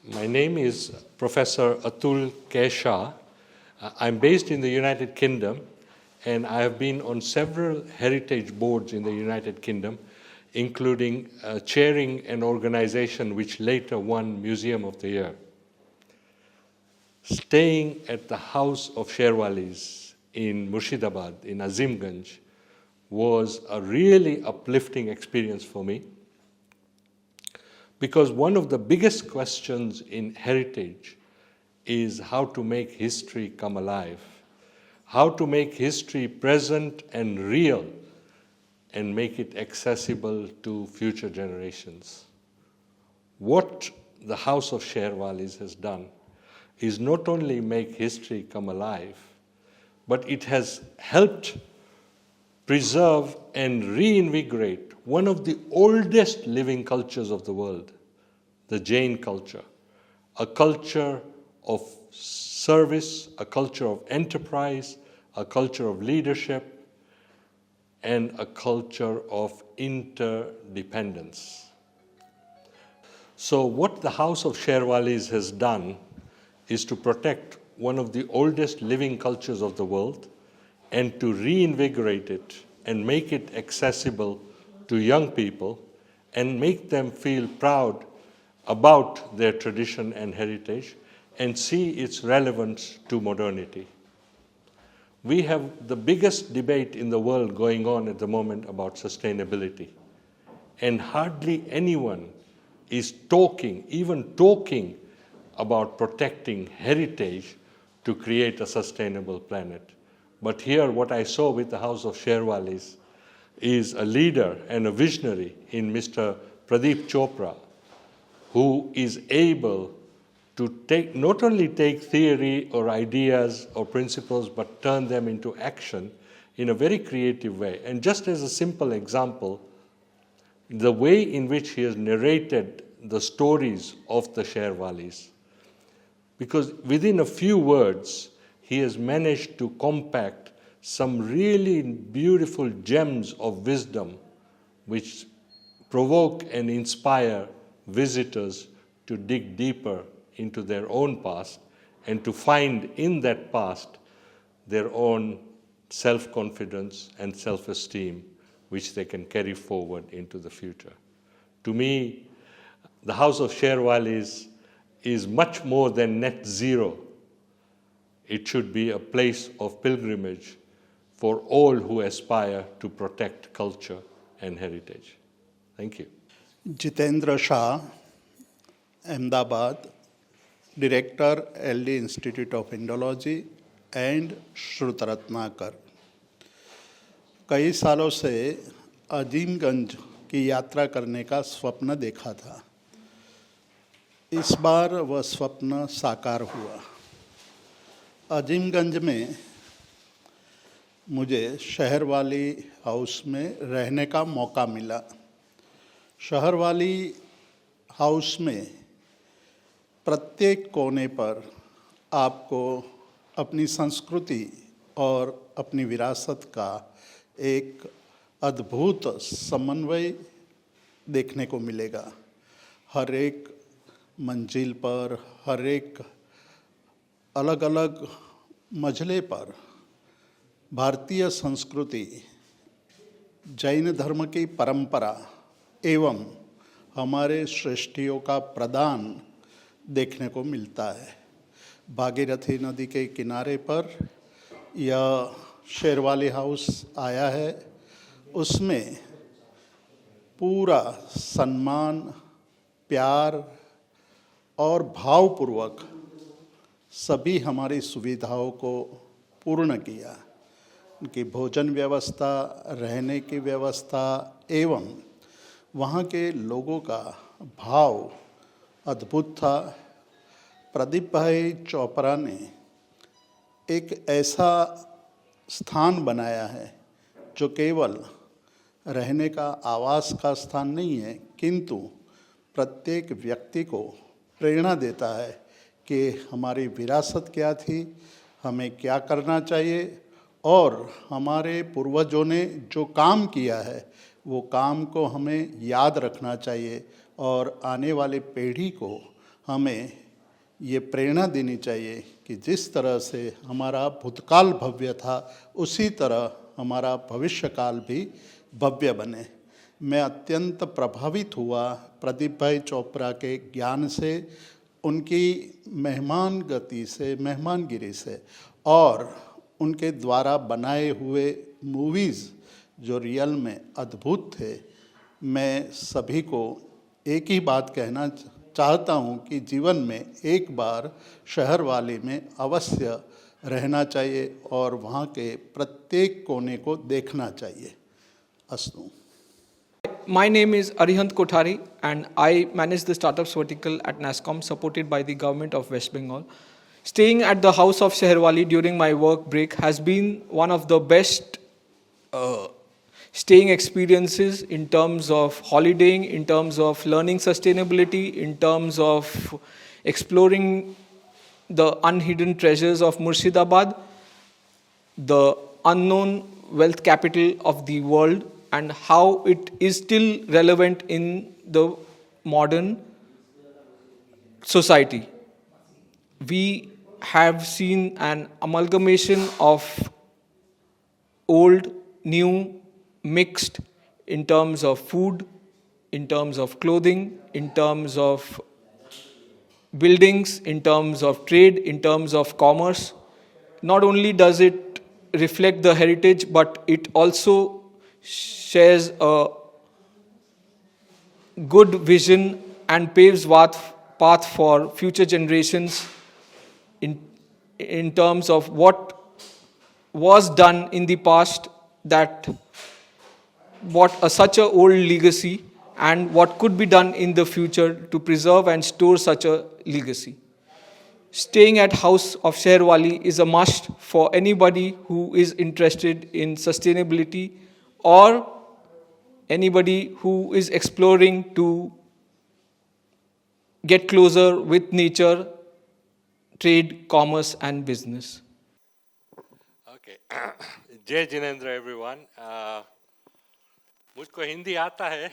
My name is Professor Atul Kesha. I'm based in the United Kingdom, and I have been on several heritage boards in the United Kingdom, including chairing an organization which later won Museum of the Year. Staying at the House of Sherwalis in Murshidabad, in Azimganj, was a really uplifting experience for me, because one of the biggest questions in heritage is how to make history come alive, how to make history present and real, and make it accessible to future generations. What the House of Sherwalis has done is not only make history come alive, but it has helped preserve and reinvigorate one of the oldest living cultures of the world, the Jain culture, a culture of service, a culture of enterprise, a culture of leadership, and a culture of interdependence. So what the House of Sherwalis has done is to protect one of the oldest living cultures of the world and to reinvigorate it and make it accessible to young people and make them feel proud about their tradition and heritage and see its relevance to modernity. We have the biggest debate in the world going on at the moment about sustainability, and hardly anyone is even talking about protecting heritage to create a sustainable planet. But here, what I saw with the House of Sherwalis is a leader and a visionary in Mr. Pradeep Chopra, who is able to not only take theory or ideas or principles, but turn them into action in a very creative way. And just as a simple example, the way in which he has narrated the stories of the Sherwalis, because within a few words, he has managed to compact some really beautiful gems of wisdom which provoke and inspire visitors to dig deeper into their own past and to find in that past their own self-confidence and self-esteem, which they can carry forward into the future. To me, the House of Sherwalis is much more than net zero. It should be a place of pilgrimage for all who aspire to protect culture and heritage. Thank you. Jitendra Shah, Ahmedabad, Director, LD Institute of Indology and Shruta Ratnakar. कई सालों से अजीमगंज की यात्रा करने का स्वप्न देखा था। इस बार वह स्वप्न साकार हुआ। अजीमगंज में मुझे शहरवाली हाउस में रहने का मौका मिला। शहरवाली हाउस में प्रत्येक कोने पर आपको अपनी संस्कृति और अपनी विरासत का एक अद्भुत समन्वय देखने को मिलेगा। हर एक मंजिल पर, हर एक अलग अलग मंजिले पर भारतीय संस्कृति, जैन धर्म की परंपरा एवं हमारे श्रेष्ठियों का प्रदान देखने को मिलता है। भागीरथी नदी के किनारे पर यह शेरवाली हाउस आया है। उसमें पूरा सम्मान, प्यार और भावपूर्वक सभी हमारी सुविधाओं को पूर्ण किया। उनकी भोजन व्यवस्था, रहने की व्यवस्था एवं वहाँ के लोगों का भाव अद्भुत था। प्रदीप भाई चोपड़ा ने एक ऐसा स्थान बनाया है जो केवल रहने का आवास का स्थान नहीं है, किंतु प्रत्येक व्यक्ति को प्रेरणा देता है कि हमारी विरासत क्या थी, हमें क्या करना चाहिए और हमारे पूर्वजों ने जो काम किया है वो काम को हमें याद रखना चाहिए और आने वाली पीढ़ी को हमें ये प्रेरणा देनी चाहिए कि जिस तरह से हमारा भूतकाल भव्य था उसी तरह हमारा भविष्यकाल भी भव्य बने। मैं अत्यंत प्रभावित हुआ प्रदीप भाई चोपड़ा के ज्ञान से, उनकी मेहमान गति से, मेहमानगिरी से, और उनके द्वारा बनाए हुए मूवीज़ जो रियल में अद्भुत थे। मैं सभी को एक ही बात कहना चाहता हूँ कि जीवन में एक बार शहरवाली में अवश्य रहना चाहिए और वहाँ के प्रत्येक कोने को देखना चाहिए। अस्तु। My name is Arihant Kothari and I manage the startups vertical at NASSCOM supported by the government of West Bengal. Staying at the house of Sheherwali during my work break has been one of the best staying experiences in terms of holidaying, in terms of learning sustainability, in terms of exploring the unhidden treasures of Murshidabad, the unknown wealth capital of the world, and how it is still relevant in the modern society. We have seen an amalgamation of old, new, mixed in terms of food, in terms of clothing, in terms of buildings, in terms of trade, in terms of commerce. Not only does it reflect the heritage, but it also shares a good vision and paves path for future generations in terms of what was done in the past, that such a old legacy, and what could be done in the future to preserve and store such a legacy. Staying at House of Sheherwali is a must for anybody who is interested in sustainability or anybody who is exploring to get closer with nature, trade, commerce, and business. Okay. जय Jinendra everyone. मुझको हिंदी आता है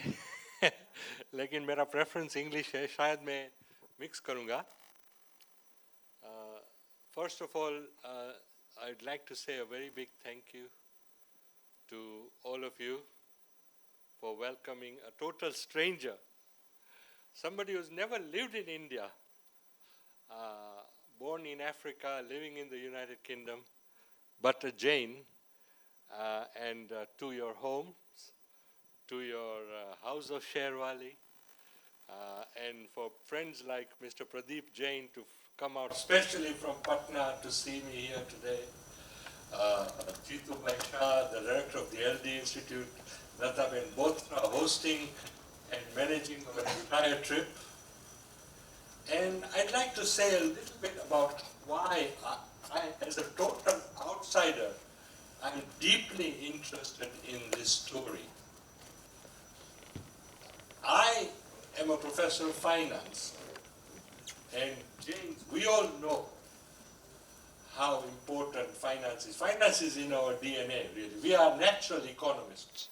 लेकिन मेरा preference English है, शायद मैं mix करूँगा। First of all, I'd like to say a very big thank you to all of you for welcoming a total stranger, somebody who's never lived in India, born in Africa, living in the United Kingdom, but a Jain, and to your homes, to your house of Sheherwali, and for friends like Mr. Pradeep Jain to come out especially from Patna to see me here today. Jeetu Bhai Shah, the director of the LD Institute, Lataben Bothra hosting and managing our entire trip. And I'd like to say a little bit about why I as a total outsider, I'm deeply interested in this story. I am a professor of finance, and James, we all know how important finance is. Finance is in our DNA, really. We are natural economists.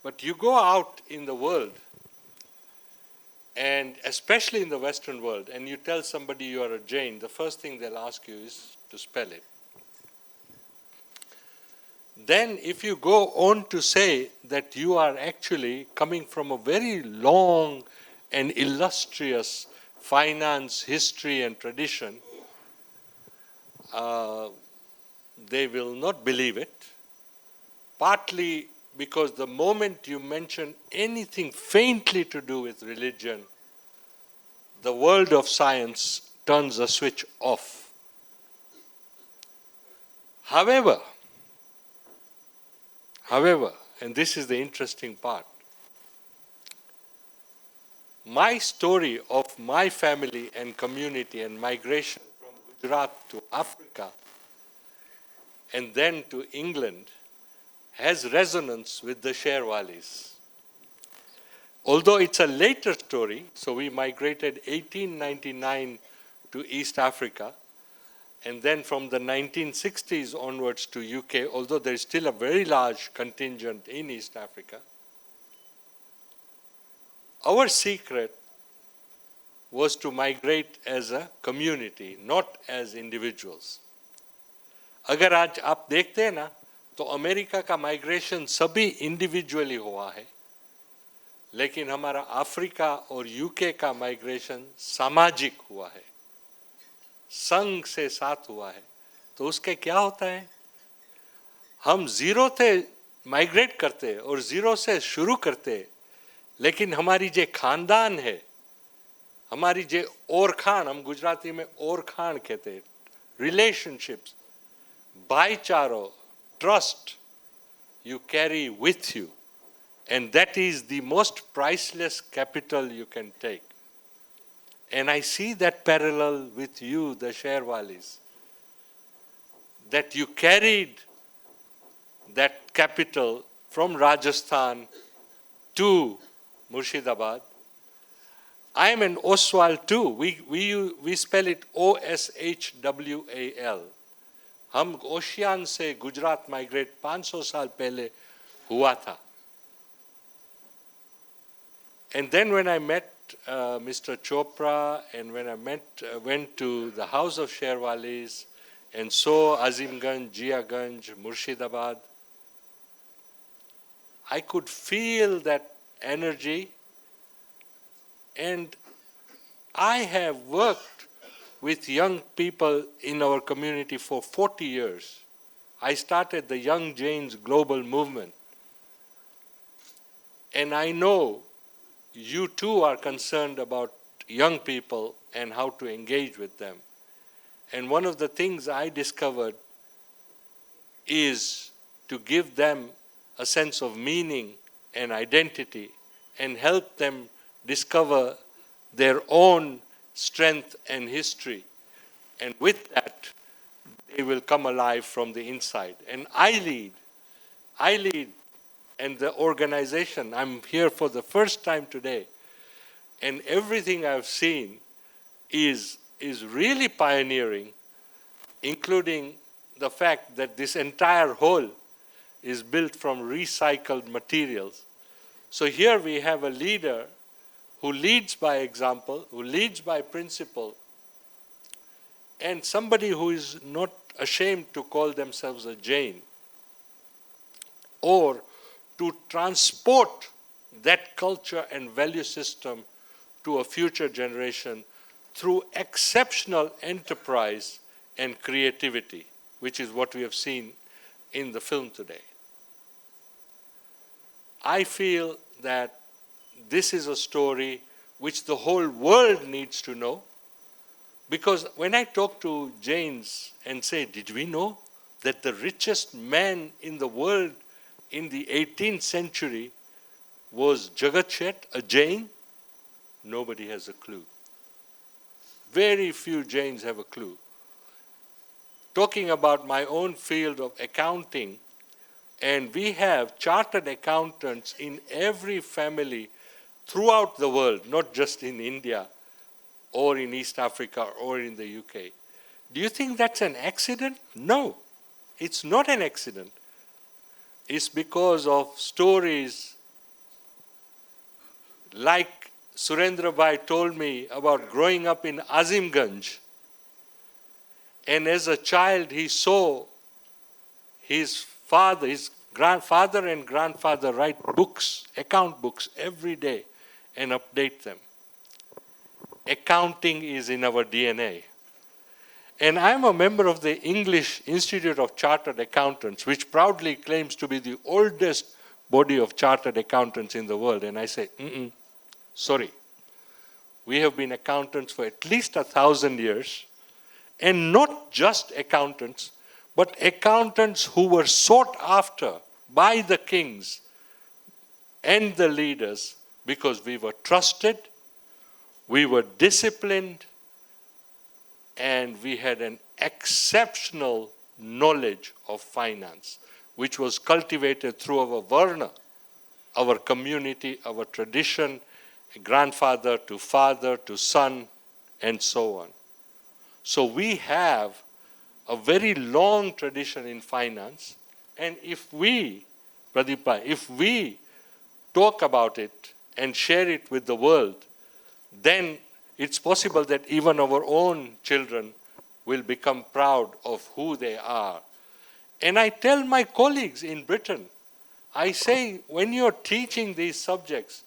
But you go out in the world, and especially in the Western world, and you tell somebody you are a Jain, the first thing they'll ask you is to spell it. Then if you go on to say that you are actually coming from a very long and illustrious finance history and tradition, they will not believe it, partly because the moment you mention anything faintly to do with religion, the world of science turns a switch off. However, and this is the interesting part, my story of my family and community and migration from Gujarat to Africa and then to England has resonance with the Sheherwalis. Although it's a later story, so we migrated 1899 to East Africa, and then from the 1960s onwards to UK, although there is still a very large contingent in East Africa, our secret was to migrate as a community, not as individuals. अगर आज आप देखते हैं ना, तो America का migration सभी individually हुआ है, लेकिन हमारा अफ्रीका और यूके का माइग्रेशन सामाजिक हुआ है, संघ से साथ हुआ है. तो उसके क्या होता है, हम जीरो से माइग्रेट करते और जीरो से शुरू करते, लेकिन हमारी जे खानदान है, हमारी जे ओरखान, हम गुजराती में ओरखान कहते, relationships, भाईचारो, trust you carry with you, and that is the most priceless capital you can take. And I see that parallel with you, the Sherwalis, that you carried that capital from Rajasthan to Murshidabad. I am an Oswal too. We spell it Oshwal. हम ओशियान से Gujarat migrate 500 साल पहले हुआ था. And then when I met Mr. Chopra, and when I went to the house of Sherwalis and saw Azimganj, Jiaganj, Murshidabad, I could feel that energy, and I have worked with young people in our community for 40 years. I started the Young Jains Global Movement. And I know you too are concerned about young people and how to engage with them. And one of the things I discovered is to give them a sense of meaning and identity and help them discover their own strength and history. And with that, they will come alive from the inside. And I lead, and the organization, I'm here for the first time today, and everything I've seen is really pioneering, including the fact that this entire hall is built from recycled materials. So here we have a leader who leads by example, who leads by principle, and somebody who is not ashamed to call themselves a Jain, or to transport that culture and value system to a future generation through exceptional enterprise and creativity, which is what we have seen in the film today. I feel that this is a story which the whole world needs to know, because when I talk to Jains and say, did we know that the richest man in the world in the 18th century was Jagat Sheth, a Jain? Nobody has a clue. Very few Jains have a clue. Talking about my own field of accounting, and we have chartered accountants in every family throughout the world, not just in India or in East Africa or in the UK. Do you think that's an accident? No, it's not an accident. It's because of stories like Surendra Bhai told me about growing up in Azimganj. And as a child, he saw his grandfather and grandfather write books, account books, every day and update them. Accounting is in our DNA. And I'm a member of the English Institute of Chartered Accountants, which proudly claims to be the oldest body of chartered accountants in the world. And I say, sorry. We have been accountants for at least 1,000 years, and not just accountants, but accountants who were sought after by the kings and the leaders because we were trusted, we were disciplined, and we had an exceptional knowledge of finance, which was cultivated through our Varna, our community, our tradition, grandfather to father to son, and so on. So we have a very long tradition in finance, and if we, Pradeep, if we talk about it and share it with the world, then it's possible that even our own children will become proud of who they are. And I tell my colleagues in Britain, I say, when you're teaching these subjects,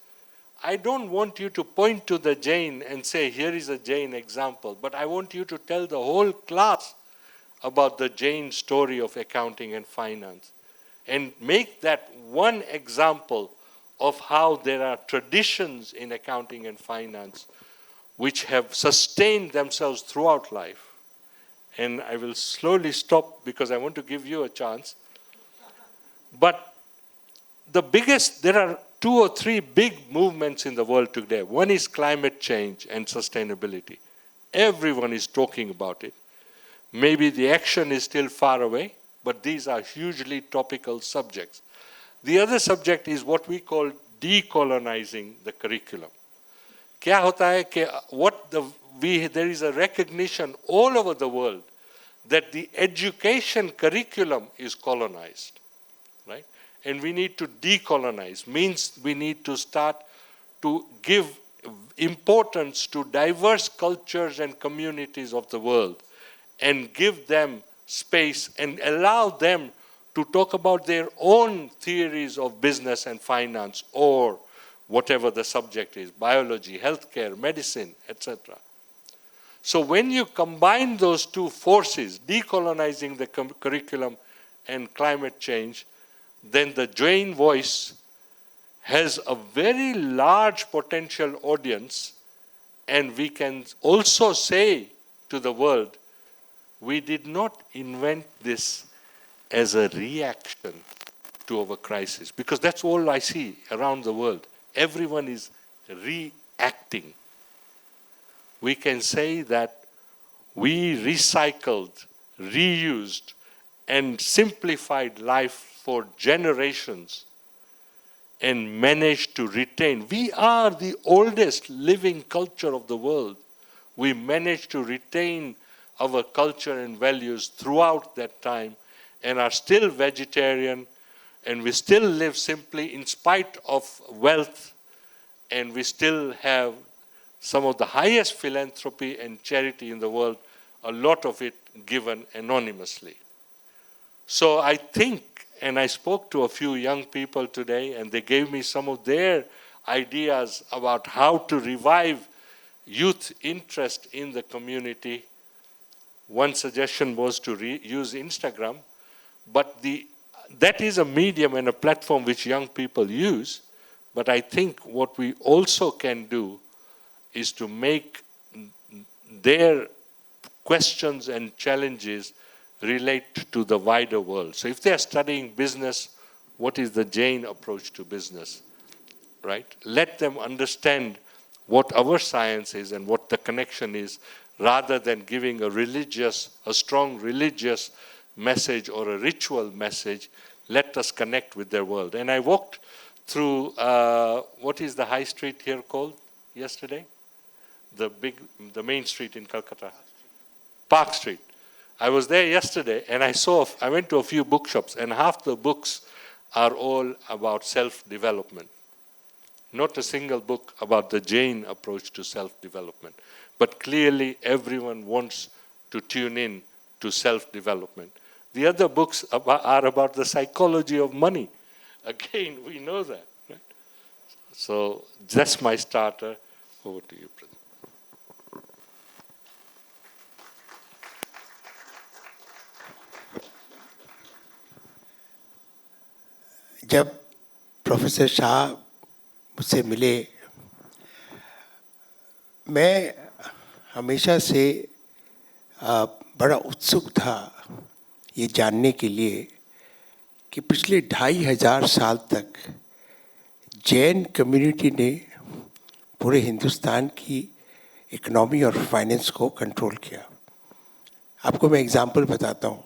I don't want you to point to the Jain and say, here is a Jain example, but I want you to tell the whole class about the Jain story of accounting and finance, and make that one example of how there are traditions in accounting and finance which have sustained themselves throughout life. And I will slowly stop because I want to give you a chance. But there are 2 or 3 big movements in the world today. One is climate change and sustainability. Everyone is talking about it. Maybe the action is still far away, but these are hugely topical subjects. The other subject is what we call decolonizing the curriculum. क्या होता है कि there is a recognition all over the world that the education curriculum is colonized, right? And we need to decolonize, means we need to start to give importance to diverse cultures and communities of the world and give them space and allow them to talk about their own theories of business and finance or whatever the subject is, biology, healthcare, medicine, etc. So when you combine those two forces, decolonizing the curriculum and climate change, then the Jain voice has a very large potential audience, and we can also say to the world, we did not invent this as a reaction to our crisis, because that's all I see around the world. Everyone is reacting. We can say that we recycled, reused, and simplified life for generations and managed to retain. We are the oldest living culture of the world. We managed to retain our culture and values throughout that time and are still vegetarian, and we still live simply in spite of wealth, and we still have some of the highest philanthropy and charity in the world, a lot of it given anonymously. So I think, and I spoke to a few young people today, and they gave me some of their ideas about how to revive youth interest in the community. One suggestion was to use Instagram, but that is a medium and a platform which young people use. But I think what we also can do is to make their questions and challenges relate to the wider world. So if they are studying business, what is the Jain approach to business, right? Let them understand what our science is and what the connection is, rather than giving a strong religious message or a ritual message. Let us connect with their world. And I walked through, what is the high street here called yesterday? The main street in Calcutta. Park Street. I was there yesterday, and I went to a few bookshops, and half the books are all about self-development. Not a single book about the Jain approach to self-development. But clearly, everyone wants to tune in to self-development. The other books are about the psychology of money. Again, we know that, right? So that's my starter. Over to you, President. जब professor Shah मुझसे मिले, मैं हमेशा से बड़ा उत्सुक था ये जानने के लिए कि पिछले 2500 साल तक जैन कम्युनिटी ने पूरे हिंदुस्तान की इकोनॉमी और फाइनेंस को कंट्रोल किया। आपको मैं एग्जांपल बताता हूँ।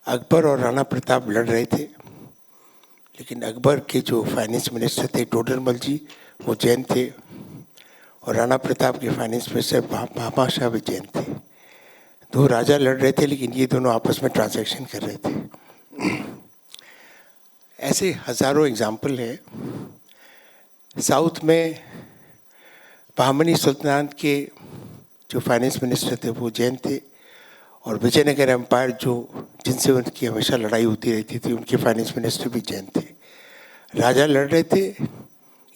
अकबर और राणा प्रताप लड़ रहे थे, लेकिन अकबर के जो फाइनेंस मिनिस्टर थे टोडरमल जी, वो जैन थे, और राणा प्रताप के फाइनेंस मिनिस्टर भामा शाह भी जैन थे। दो राजा लड़ रहे थे, लेकिन ये दोनों आपस में ट्रांजैक्शन कर रहे थे। ऐसे हज़ारों एग्जाम्पल हैं। साउथ में बहमनी सुल्तानात के जो फाइनेंस मिनिस्टर थे वो जैन थे, और विजयनगर एम्पायर जो जिनसे उनकी हमेशा लड़ाई होती रहती थी उनके फाइनेंस मिनिस्टर भी जैन थे। राजा लड़ रहे थे,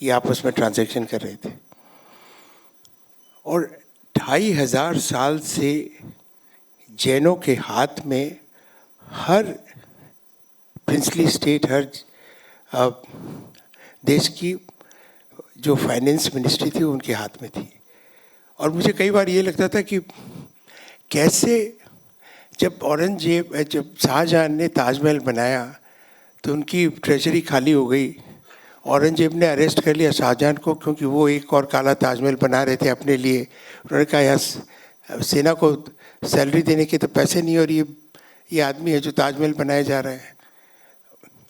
ये आपस में ट्रांजैक्शन कर रहे थे, और 2500 साल से जैनों के हाथ में हर प्रिंसली स्टेट, हर देश की जो फाइनेंस मिनिस्ट्री थी उनके हाथ में थी। और मुझे कई बार ये लगता था कि कैसे जब शाहजहां ने ताजमहल बनाया तो उनकी ट्रेजरी खाली हो गई, औरंगजेब ने अरेस्ट कर लिया शाहजहां को क्योंकि वो एक और काला ताजमहल बना रहे थे अपने लिए। उन्होंने कहा यहाँ सेना को सैलरी देने के तो पैसे नहीं, और ये आदमी है जो ताजमहल बनाया जा रहा है।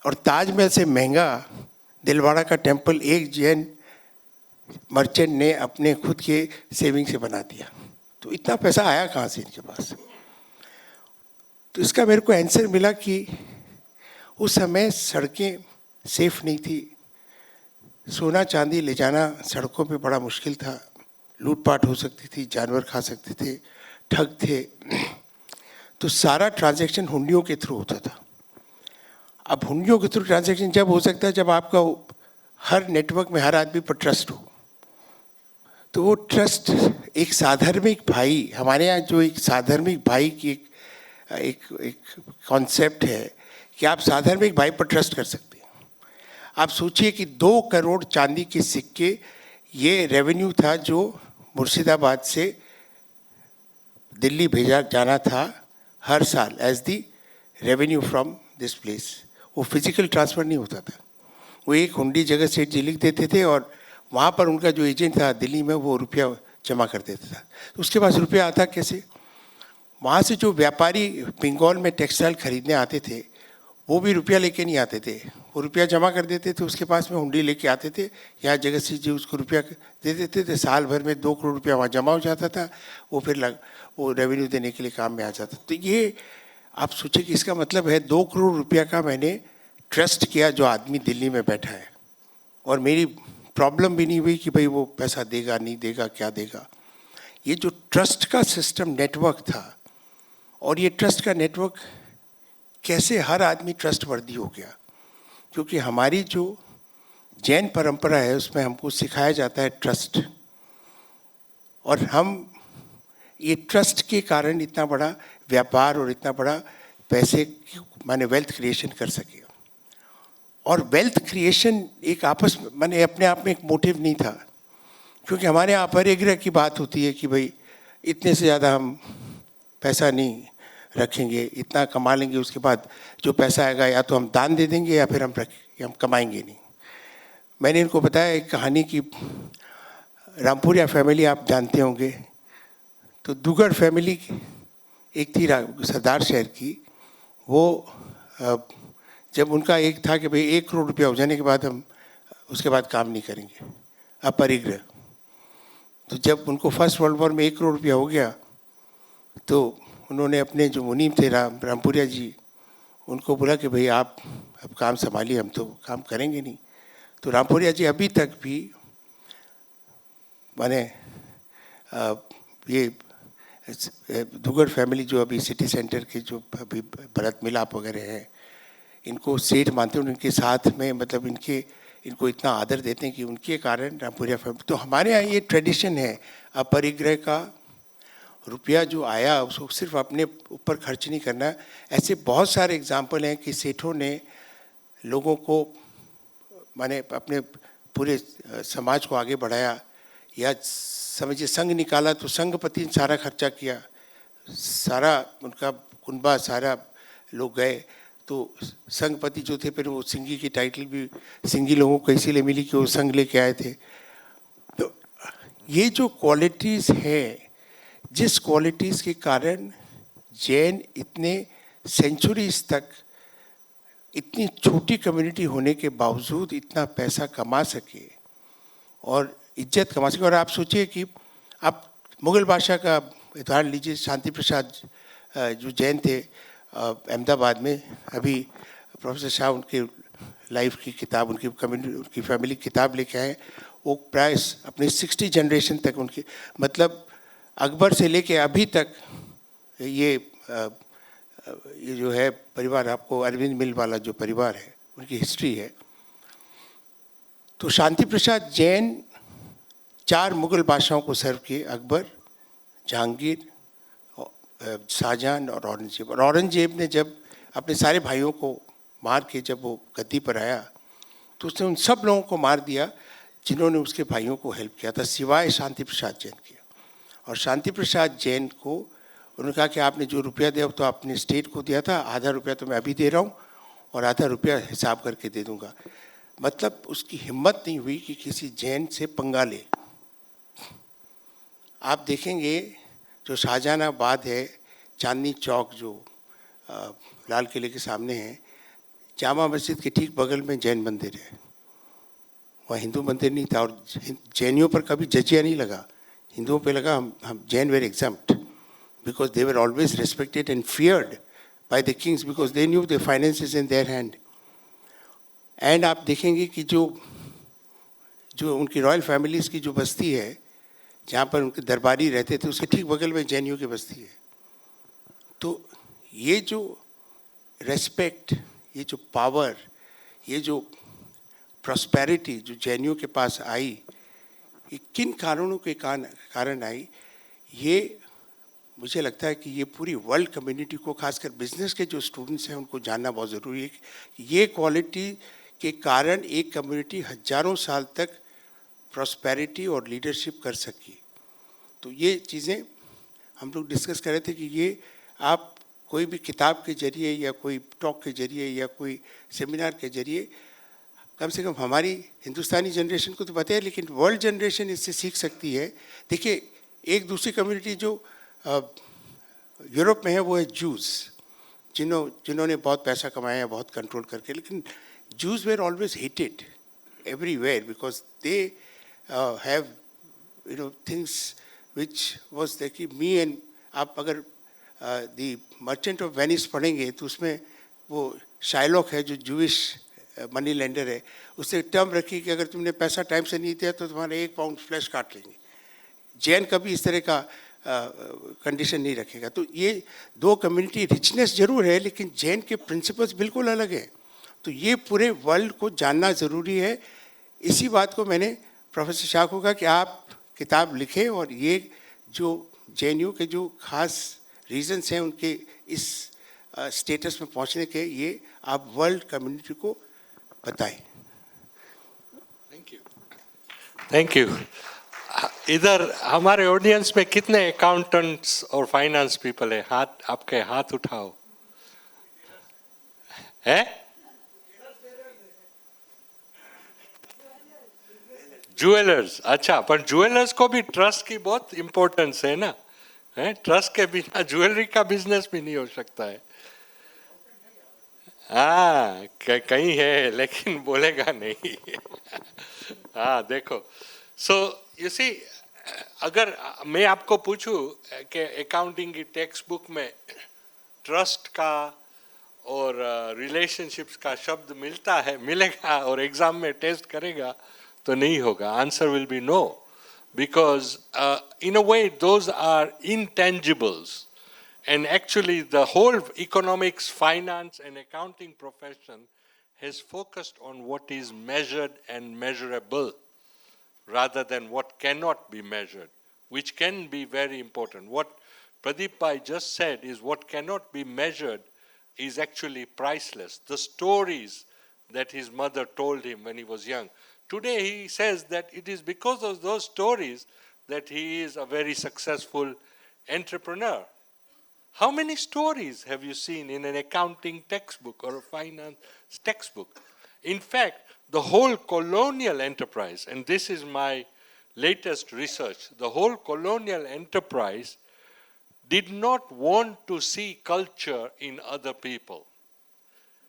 और ताजमहल से महंगा दिलवाड़ा का टेम्पल एक जैन मर्चेंट ने अपने खुद के सेविंग से बना दिया। तो इतना पैसा आया कहाँ से इनके पास? तो इसका मेरे को आंसर मिला कि उस समय सड़कें सेफ नहीं थी, सोना चांदी ले जाना सड़कों पे बड़ा मुश्किल था, लूटपाट हो सकती थी, जानवर खा सकते थे, ठग थे। तो सारा ट्रांजैक्शन हुंडियों के थ्रू होता था। अब हुंडियों के थ्रू ट्रांजैक्शन जब हो सकता है जब आपका हर नेटवर्क में हर आदमी पर ट्रस्ट हो। तो वो ट्रस्ट एक साधर्मिक भाई, हमारे यहाँ जो एक साधर्मिक भाई की एक कॉन्सेप्ट है कि आप साधर्मिक भाई पर ट्रस्ट कर सकते हैं। आप सोचिए कि 2 करोड़ चांदी के सिक्के, ये रेवेन्यू था जो मुर्शिदाबाद से दिल्ली भेजा जाना था हर साल as the revenue from this place. वो फिजिकल ट्रांसफ़र नहीं होता था, वो एक हुंडी जगह सेठ जी लिख देते थे और वहाँ पर उनका जो एजेंट था दिल्ली में वो रुपया जमा कर देता था। तो उसके पास रुपया आता कैसे? वहाँ से जो व्यापारी बंगाल में टेक्सटाइल खरीदने आते थे वो भी रुपया लेके नहीं आते थे, वो रुपया जमा कर देते थे, उसके पास में हुंडी लेके आते थे, यहाँ जगह से जी उसको रुपया दे देते थे। साल भर में 2 करोड़ रुपया वहाँ जमा हो जाता था, वो फिर वो रेवेन्यू देने के लिए काम में आ जाता। तो ये आप सोचिए कि इसका मतलब है 2 करोड़ रुपया का मैंने ट्रस्ट किया जो आदमी दिल्ली में बैठा है, और मेरी प्रॉब्लम भी नहीं हुई कि भाई वो पैसा देगा नहीं देगा क्या देगा। ये जो ट्रस्ट का सिस्टम नेटवर्क था, और ये ट्रस्ट का नेटवर्क कैसे हर आदमी ट्रस्टवर्दी हो गया, क्योंकि हमारी जो जैन परंपरा है उसमें हमको सिखाया जाता है ट्रस्ट, और हम ये ट्रस्ट के कारण इतना बड़ा व्यापार और इतना बड़ा पैसे माने वेल्थ क्रिएशन कर सके। और वेल्थ क्रिएशन एक आपस में माने अपने आप में एक मोटिव नहीं था, क्योंकि हमारे यहाँ अपरिग्रह की बात होती है कि भाई इतने से ज़्यादा हम पैसा नहीं रखेंगे, इतना कमा लेंगे, उसके बाद जो पैसा आएगा या तो हम दान दे देंगे या फिर हम कमाएंगे नहीं। मैंने इनको बताया एक कहानी की, रामपुरिया फैमिली आप जानते होंगे, तो दुगड़ फैमिली एक थी सरदार शहर की। वो जब उनका एक था कि भाई 1 करोड़ रुपया हो जाने के बाद हम उसके बाद काम नहीं करेंगे, अपरिग्रह। तो जब उनको फर्स्ट वर्ल्ड वॉर में 1 करोड़ रुपया हो गया तो उन्होंने अपने जो मुनीम थे रामपुरिया जी, उनको बोला कि भाई आप अब काम संभालिए, हम तो काम करेंगे नहीं। तो रामपुरिया जी अभी तक भी माने ये दुगड़ फैमिली जो अभी सिटी सेंटर के जो अभी भरत मिलाप वगैरह हैं, इनको सेठ मानते हैं, उनके साथ में मतलब इनको इतना आदर देते हैं कि उनके कारण रामपुरिया फैमिली। तो हमारे यहाँ ये ट्रेडिशन है अपरिग्रह का, रुपया जो आया उसको सिर्फ अपने ऊपर खर्च नहीं करना। ऐसे बहुत सारे एग्जाम्पल हैं कि सेठों ने लोगों को माने अपने पूरे समाज को आगे बढ़ाया, या समझिए संघ निकाला तो संघपति ने सारा खर्चा किया, सारा उनका कुनबा सारा लोग गए। तो संघपति जो थे फिर वो सिंघी की टाइटल भी सिंघी लोगों को इसीलिए मिली कि वो संघ लेके आए थे। तो ये जो क्वालिटीज़ हैं, जिस क्वालिटीज़ के कारण जैन इतने सेंचुरीज तक इतनी छोटी कम्युनिटी होने के बावजूद इतना पैसा कमा सके और इज्जत कमा सके। और आप सोचिए कि आप मुग़ल बादशाह का उदाहरण लीजिए, शांति प्रसाद जो जैन थे अहमदाबाद में, अभी प्रोफेसर शाह उनके लाइफ की किताब, उनकी फैमिली किताब लेके आए। वो प्राय अपने 60 जनरेशन तक उनकी, मतलब अकबर से लेके अभी तक ये जो है परिवार, आपको अरविंद मिल वाला जो परिवार है उनकी हिस्ट्री है। तो शांति प्रसाद जैन 4 मुगल बादशाहों को सर्व किए, अकबर, जहांगीर, शाहजहां और औरंगजेब। और औरंगजेब ने जब अपने सारे भाइयों को मार के जब वो गद्दी पर आया तो उसने उन सब लोगों को मार दिया जिन्होंने उसके भाइयों को हेल्प किया था, सिवाय शांति प्रसाद जैन किया। और शांति प्रसाद जैन को उन्होंने कहा कि आपने जो रुपया दिया तो आपने स्टेट को दिया था, आधा रुपया तो मैं अभी दे रहा हूँ और आधा रुपया हिसाब करके दे दूंगा। मतलब उसकी हिम्मत नहीं हुई कि किसी जैन से पंगा ले। आप देखेंगे जो शाहजहानाबाद है, चांदनी चौक जो लाल किले के सामने है, जामा मस्जिद के ठीक बगल में जैन मंदिर है। वहाँ हिंदू मंदिर नहीं था और जैनियों पर कभी जजिया नहीं लगा, हिंदुओं पे लगा हम Jain were exempt because they were always respected and feared by the kings because they knew the finances in their hand. And आप देखेंगे कि जो उनकी रॉयल फैमिलीज़ की जो बस्ती है जहाँ पर उनके दरबारी रहते थे, उसके ठीक बगल में जैनियों की बस्ती है। तो ये जो रेस्पेक्ट, ये जो पावर, ये जो प्रॉस्पेरिटी जो जैनियों के पास आई, ये किन कारणों के कारण आई, ये मुझे लगता है कि ये पूरी वर्ल्ड कम्युनिटी को, खासकर बिजनेस के जो स्टूडेंट्स हैं उनको जानना बहुत ज़रूरी है कि ये क्वालिटी के कारण एक कम्युनिटी हजारों साल तक प्रॉस्पेरिटी और लीडरशिप कर सकी। तो ये चीज़ें हम लोग डिस्कस कर रहे थे कि ये आप कोई भी किताब के जरिए या कोई टॉक के जरिए या कोई सेमिनार के जरिए, कम से कम हमारी हिंदुस्तानी जनरेशन को तो पता है, लेकिन वर्ल्ड जनरेशन इससे सीख सकती है। देखिए, एक दूसरी कम्युनिटी जो यूरोप में है वो है जूस, जिन्होंने बहुत पैसा कमाया है बहुत कंट्रोल करके, लेकिन juice where always hated everywhere because they have things which was देखिए मी एंड, आप अगर द मर्चेंट ऑफ वेनिस पढ़ेंगे तो उसमें वो शाइलॉक है जो जूइश मनी लेंडर है, उससे टर्म रखी कि अगर तुमने पैसा टाइम से नहीं दिया तो तुम्हारे 1 पाउंड फ्लैश काट लेंगे। जैन कभी इस तरह का कंडीशन नहीं रखेगा। तो ये 2 कम्युनिटी रिचनेस जरूर है, लेकिन जैन के प्रिंसिपल्स बिल्कुल अलग है। तो ये पूरे वर्ल्ड को जानना ज़रूरी है। इसी बात को मैंने प्रोफेसर शाह को कहा कि आप किताब लिखें और ये जो जैनियों के जो खास रीजंस हैं उनके इस स्टेटस में पहुंचने के, ये आप वर्ल्ड कम्युनिटी को बताएं। Thank you. इधर हमारे ऑडियंस में कितने अकाउंटेंट्स और फाइनेंस पीपल है? आपके हाथ उठाओ। है ज्वेलर्स? अच्छा, पर ज्वेलर्स को भी ट्रस्ट की बहुत इंपॉर्टेंस है ना, है? ट्रस्ट के बिना ज्वेलरी का बिजनेस भी नहीं हो सकता है। हाँ, कहीं है लेकिन बोलेगा नहीं। हाँ, देखो, सो यू सी, अगर मैं आपको पूछूं कि अकाउंटिंग की टेक्स्ट बुक में ट्रस्ट का और रिलेशनशिप्स का शब्द मिलेगा और एग्जाम में टेस्ट करेगा तो नहीं होगा। Answer will be no, because in a way those are intangibles. And actually, the whole economics, finance, and accounting profession has focused on what is measured and measurable rather than what cannot be measured, which can be very important. What Pradeep Bhai just said is what cannot be measured is actually priceless. The stories that his mother told him when he was young. Today, he says that it is because of those stories that he is a very successful entrepreneur. How many stories have you seen in an accounting textbook or a finance textbook? In fact, the whole colonial enterprise, and this is my latest research, the whole colonial enterprise did not want to see culture in other people.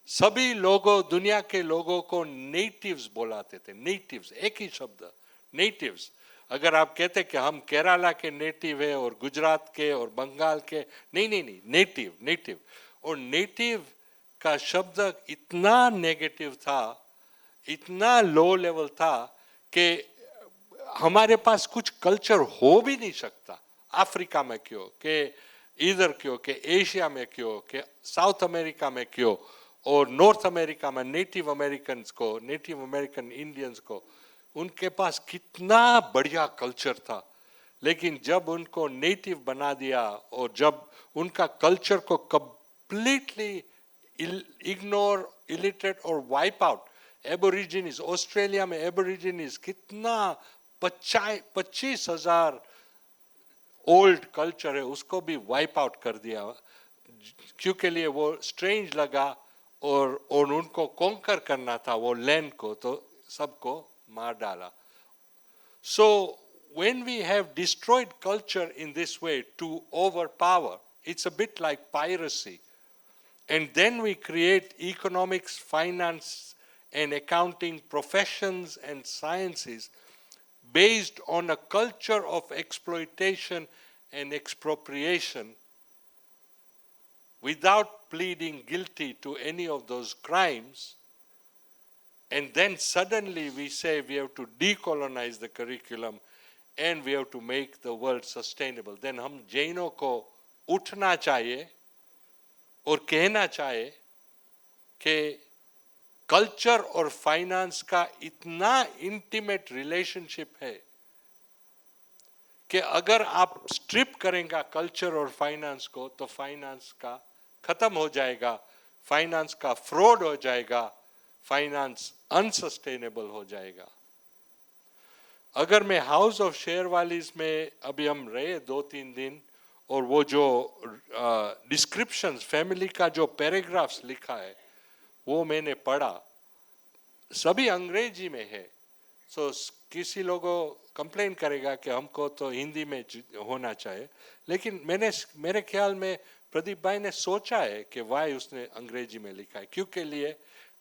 सभी लोगों, दुनिया के लोगों को natives बुलाते थे। Natives, एक ही शब्द, नेटिव्स। अगर आप कहते कि हम केरला के नेटिव है और गुजरात के और बंगाल के, नहीं, नेटिव। और नेटिव का शब्द इतना नेगेटिव था, इतना लो लेवल था कि हमारे पास कुछ कल्चर हो भी नहीं सकता, अफ्रीका में क्यों, के इधर क्यों, के एशिया में क्यों, के साउथ अमेरिका में क्यों, और नॉर्थ अमेरिका में नेटिव अमेरिकन्स को, नेटिव अमेरिकन इंडियंस को, उनके पास कितना बढ़िया कल्चर था। लेकिन जब उनको नेटिव बना दिया और जब उनका कल्चर को कंप्लीटली इग्नोर, इलिटरेट और वाइप आउट, एबोरिजिनीज, ऑस्ट्रेलिया में एबोरिजिनीज कितना 25,000 ओल्ड कल्चर है, उसको भी वाइप आउट कर दिया, क्योंकि लिए वो स्ट्रेंज लगा और उनको कॉन्कर करना था वो लैंड को, तो सबको मार डाला। So when we have destroyed culture in this way to overpower, it's a bit like piracy. And then we create economics, finance, and accounting professions and sciences based on a culture of exploitation and expropriation without pleading guilty to any of those crimes. And then suddenly we say we have to decolonize the curriculum and we have to make the world sustainable. Then हम जैनों को उठना चाहिए और कहना चाहिए कि culture और फाइनेंस का इतना इंटीमेट रिलेशनशिप है कि अगर आप स्ट्रिप करेंगे कल्चर और फाइनेंस को तो फाइनेंस का खत्म हो जाएगा, फाइनेंस का फ्रॉड हो जाएगा, फाइनेंस अनसस्टेनेबल हो जाएगा। अगर मैं हाउस ऑफ शेयरवालीज में अभी हम रहे 2-3 दिन और वो जो डिस्क्रिप्शंस फैमिली का जो पैराग्राफ्स लिखा है वो मैंने पढ़ा, सभी अंग्रेजी में है। सो किसी लोगों कंप्लेन करेगा कि हमको तो हिंदी में होना चाहिए, लेकिन मेरे ख्याल में प्रदीप भाई ने सोचा है कि वाई उसने अंग्रेजी में लिखा है, क्योंकि लिए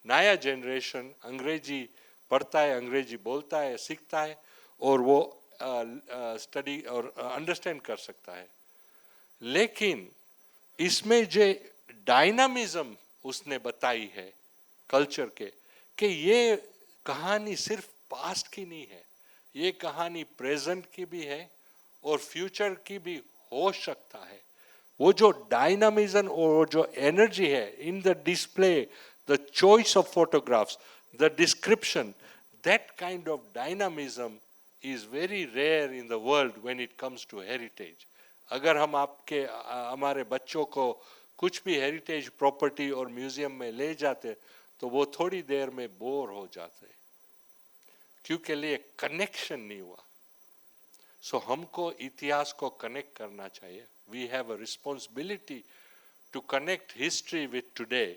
नया जनरेशन अंग्रेजी पढ़ता है, अंग्रेजी बोलता है, सीखता है और वो स्टडी और अंडरस्टैंड कर सकता है। लेकिन इसमें जो डायनामिज्म उसने बताई है कल्चर के, कि ये कहानी सिर्फ पास्ट की नहीं है, ये कहानी प्रेजेंट की भी है और फ्यूचर की भी हो सकता है। वो जो डायनामिज्म और जो एनर्जी है in the display, the choice of photographs, the description, that kind of dynamism is very rare in the world when it comes to heritage. अगर हम आपके हमारे बच्चों को कुछ भी हेरिटेज प्रॉपर्टी और म्यूजियम में ले जाते तो वो थोड़ी देर में बोर हो जाते, क्योंकि लिए कनेक्शन नहीं हुआ। सो हमको इतिहास को कनेक्ट करना चाहिए। We have a responsibility to connect history with today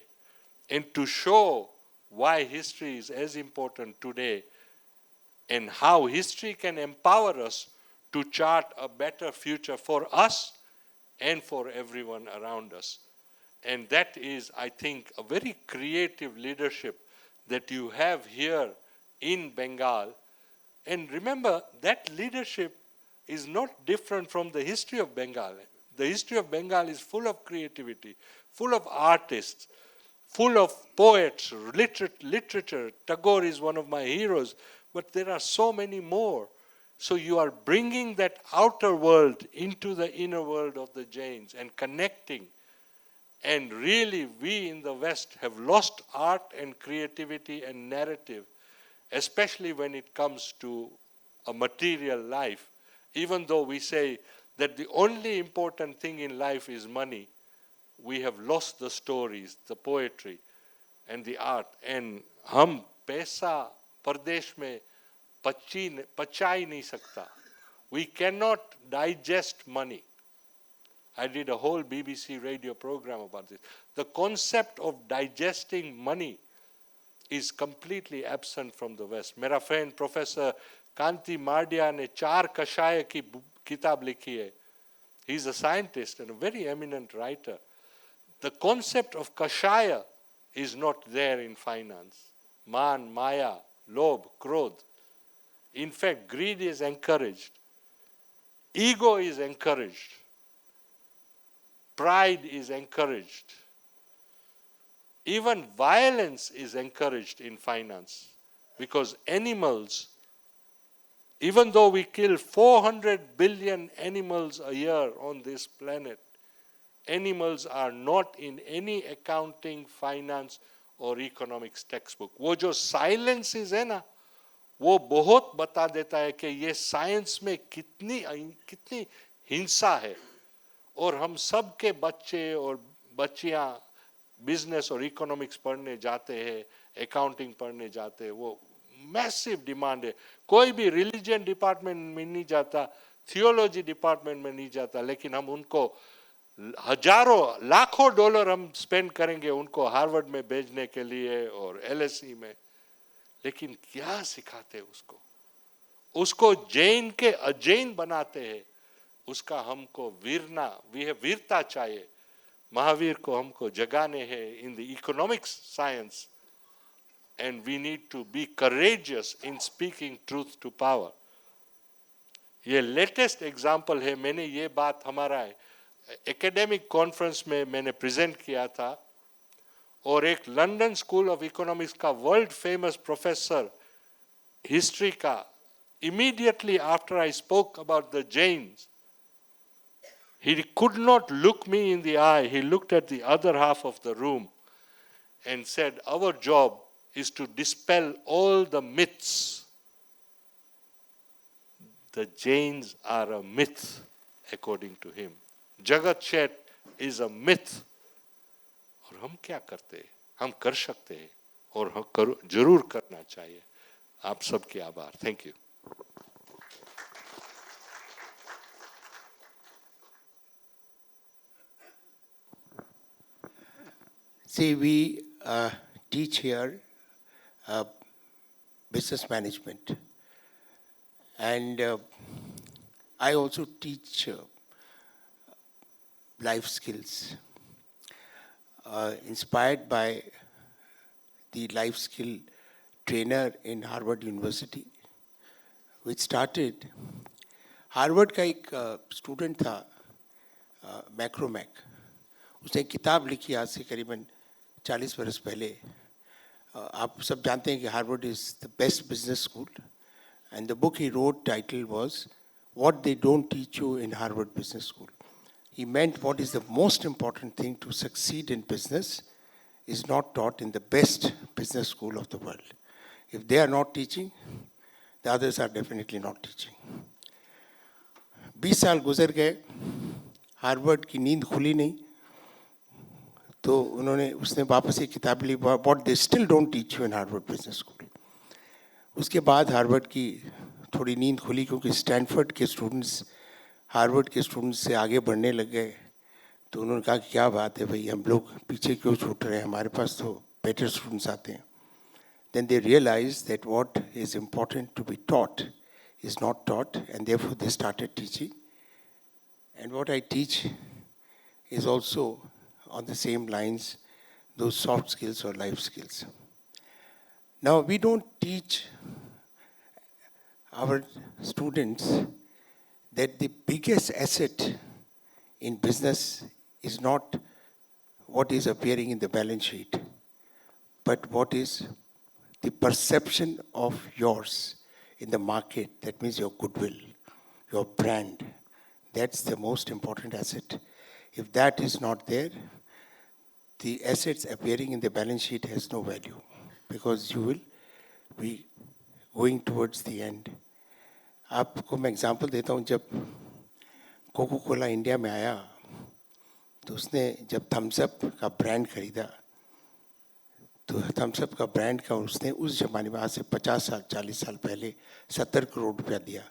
and to show why history is as important today and how history can empower us to chart a better future for us and for everyone around us. And that is, I think, a very creative leadership that you have here in Bengal. And remember, that leadership is not different from the history of Bengal. The history of Bengal is full of creativity, full of artists, full of poets, literature. Tagore is one of my heroes, but there are so many more. So you are bringing that outer world into the inner world of the Jains and connecting. And really, we in the West have lost art and creativity and narrative, especially when it comes to a material life. Even though we say that the only important thing in life is money, we have lost the stories, the poetry, and the art. And हम पैसा परदेश में पचा ही नहीं सकता. We cannot digest money. I did a whole BBC radio program about this. The concept of digesting money is completely absent from the West. मेरा friend Professor Kanti Mardia ने 4 कषाय की किताब लिखी है. He's a scientist and a very eminent writer. The concept of kashaya is not there in finance. Man, maya, lobh, krodh. In fact, greed is encouraged. Ego is encouraged. Pride is encouraged. Even violence is encouraged in finance, because animals Even though we kill 400 billion animals a year on this planet, animals are not in any accounting, finance और economics text book. वो जो silences है ना, वो बहुत बता देता है कि ये साइंस में कितनी हिंसा है. और हम सब के बच्चे और बच्चियां बिजनेस और इकोनॉमिक्स पढ़ने जाते हैं, अकाउंटिंग पढ़ने जाते हैं. वो मैसिव डिमांड है. कोई भी रिलीजन डिपार्टमेंट में नहीं जाता, थियोलॉजी डिपार्टमेंट में नहीं जाता, लेकिन हम उनको हजारों लाखों डॉलर हम स्पेंड करेंगे उनको हार्वर्ड में भेजने के लिए और एलएसई में. लेकिन क्या सिखाते उसको? उसको जैन के अजैन बनाते हैं. उसका हमको वीरता चाहिए. महावीर को हमको जगाने हैं in the economics science, and we need to be courageous in speaking truth to power. ये लेटेस्ट एग्जाम्पल है. मैंने ये बात हमारा एकेडमिक कॉन्फ्रेंस में मैंने प्रेजेंट किया था, और एक लंदन स्कूल ऑफ इकोनॉमिक्स का वर्ल्ड फेमस प्रोफेसर हिस्ट्री का, immediately after I spoke about the Jains, he could not look me in the eye. He looked at the other half of the room and said, our job is to dispel all the myths. The Jains are a myth, according to him. Jagat Shet is a myth. और हम क्या करते हैं? हम कर सकते हैं, और हम जरूर करना चाहिए. आप सबके आभार. Thank you. See, we teach here business management, and I also teach life skills, inspired by the life skill trainer in Harvard University, which started. Harvard का एक स्टूडेंट था, मैक्रोमैक. उसने एक किताब लिखी आज से करीबन 40 बरस पहले. आप सब जानते हैं कि Harvard is the best business school, and the book he wrote title was what they don't teach you in Harvard Business school. He meant what is the most important thing to succeed in business is not taught in the best business school of the world. If they are not teaching, the others are definitely not teaching. 20 साल गुजर गए, Harvard की नींद खुली नहीं, तो उसने वापस एक किताब ली, what they still don't teach you in Harvard Business School. उसके बाद हार्वर्ड की थोड़ी नींद खुली, क्योंकि स्टैनफोर्ड के स्टूडेंट्स हार्वर्ड के स्टूडेंट्स से आगे बढ़ने लग गए. तो उन्होंने कहा कि क्या बात है भाई, हम लोग पीछे क्यों छूट रहे हैं, हमारे पास तो बेटर स्टूडेंट्स आते हैं. Then they realized that what is important to be taught is not taught, and therefore they started teaching. And what I teach is also on the same lines, those soft skills or life skills. Now, we don't teach our students that the biggest asset in business is not what is appearing in the balance sheet, but what is the perception of yours in the market. That means your goodwill, your brand. That's the most important asset. If that is not there, the assets appearing in the balance sheet has no value, because you will be going towards the end. आपको मैं example देता हूँ. जब cocoa Cola India में आया, तो उसने जब थम्स अप का ब्रांड खरीदा, तो थम्स अप का ब्रांड का उसने उस ज़माने में, आज से 50 साल 40 साल पहले 70 करोड़ रुपया दिया.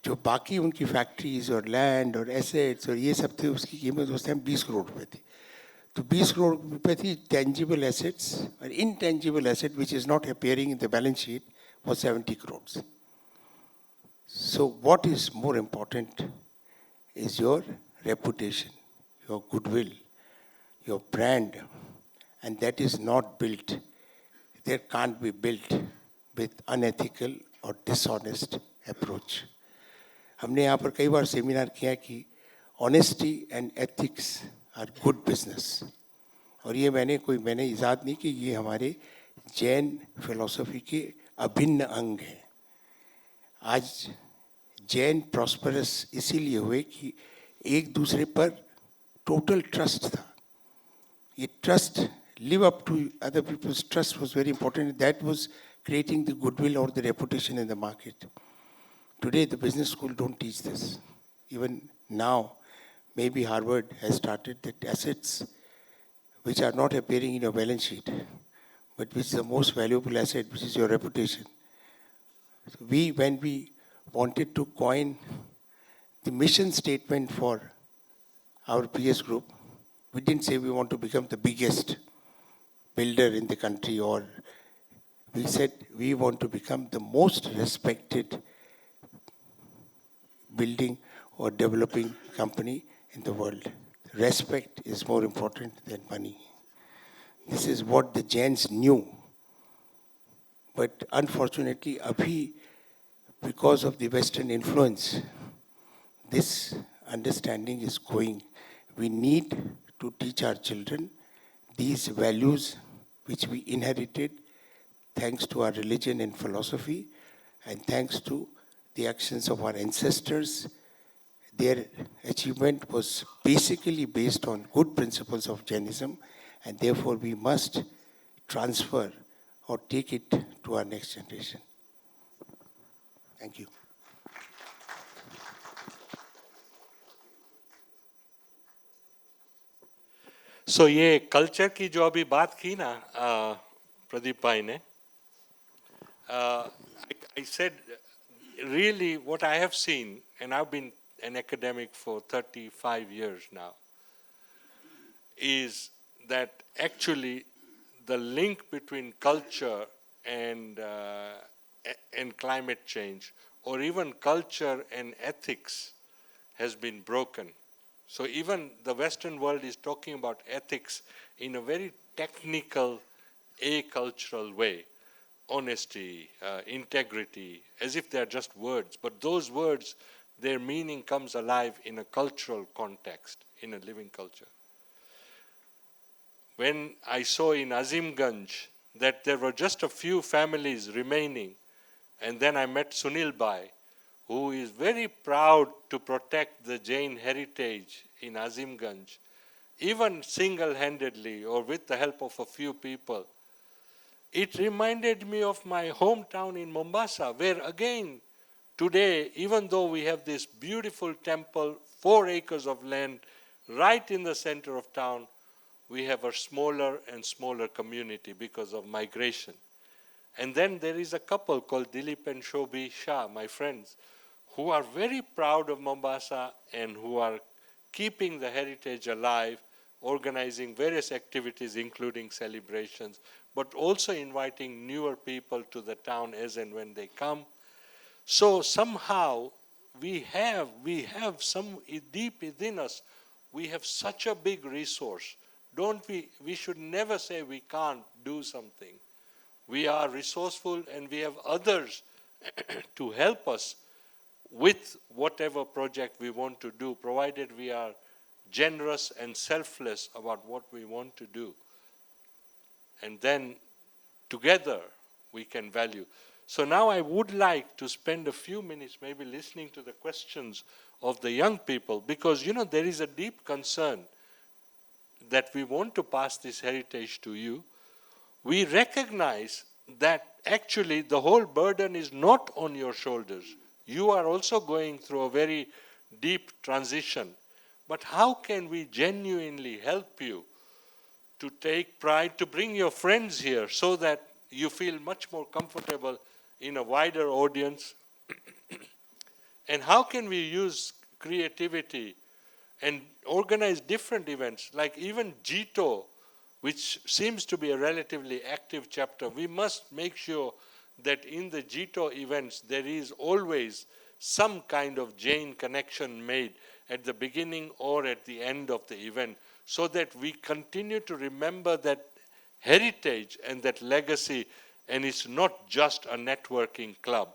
जो बाकी उनकी फैक्ट्रीज और लैंड और एसेट्स और ये सब थे, उसकी कीमत उस टाइम 20 करोड़ रुपये थी. तो 20 करोड़ रुपये थी टेंजिबल एसेट्स, और intangible asset which is not appearing in the balance sheet was 70 crores. So what is more important is your reputation, your goodwill, your brand, and that is not built. There can't be built with unethical or dishonest approach. हमने यहाँ पर कई बार seminar किया कि honesty and ethics are good business. और ये मैंने इजाद नहीं कि ये हमारे जैन फिलोसफी के अभिन्न अंग हैं. आज जैन प्रॉस्परस इसीलिए हुए कि एक दूसरे पर टोटल ट्रस्ट था. ये trust, live up to other people's trust was very important. That was creating the goodwill or the reputation in the market. Today, the business school don't teach this. Even now, maybe Harvard has started that assets which are not appearing in your balance sheet, but which is the most valuable asset, which is your reputation. So when we wanted to coin the mission statement for our PS group, we didn't say we want to become the biggest builder in the country, or we said we want to become the most respected building or developing company in the world. Respect is more important than money. This is what the Jains knew. But unfortunately, abhi, because of the Western influence, this understanding is going. We need to teach our children these values which we inherited thanks to our religion and philosophy, and thanks to the actions of our ancestors. Their achievement was basically based on good principles of Jainism, and therefore we must transfer or take it to our next generation. Thank you. सो ये culture की जो अभी बात की ना प्रदीप भाई ने, I said really what I have seen, and I've been an academic for 35 years now, is that actually the link between culture and climate change, or even culture and ethics, has been broken. So even the Western world is talking about ethics in a very technical, acultural way. Honesty, integrity, as if they're just words. But those words, their meaning comes alive in a cultural context, in a living culture. When I saw in Azimganj that there were just a few families remaining, and then I met Sunil Bhai, who is very proud to protect the Jain heritage in Azimganj, even single-handedly or with the help of a few people. It reminded me of my hometown in Mombasa, where again, today, even though we have this beautiful temple, 4 acres of land, right in the center of town, we have a smaller and smaller community because of migration. And then there is a couple called Dilip and Shobhi Shah, my friends, who are very proud of Mombasa and who are keeping the heritage alive, organizing various activities, including celebrations, but also inviting newer people to the town as and when they come. So somehow we have some deep within us, we have such a big resource. We should never say we can't do something. We are resourceful and we have others to help us with whatever project we want to do, provided we are generous and selfless about what we want to do. And then together we can value. So now I would like to spend a few minutes maybe listening to the questions of the young people, because there is a deep concern that we want to pass this heritage to you. We recognize that actually the whole burden is not on your shoulders. You are also going through a very deep transition. But how can we genuinely help you to take pride, to bring your friends here so that you feel much more comfortable in a wider audience? And how can we use creativity and organize different events, like even JITO, which seems to be a relatively active chapter? We must make sure that in the JITO events there is always some kind of Jain connection made at the beginning or at the end of the event, so that we continue to remember that heritage and that legacy, and it's not just a networking club,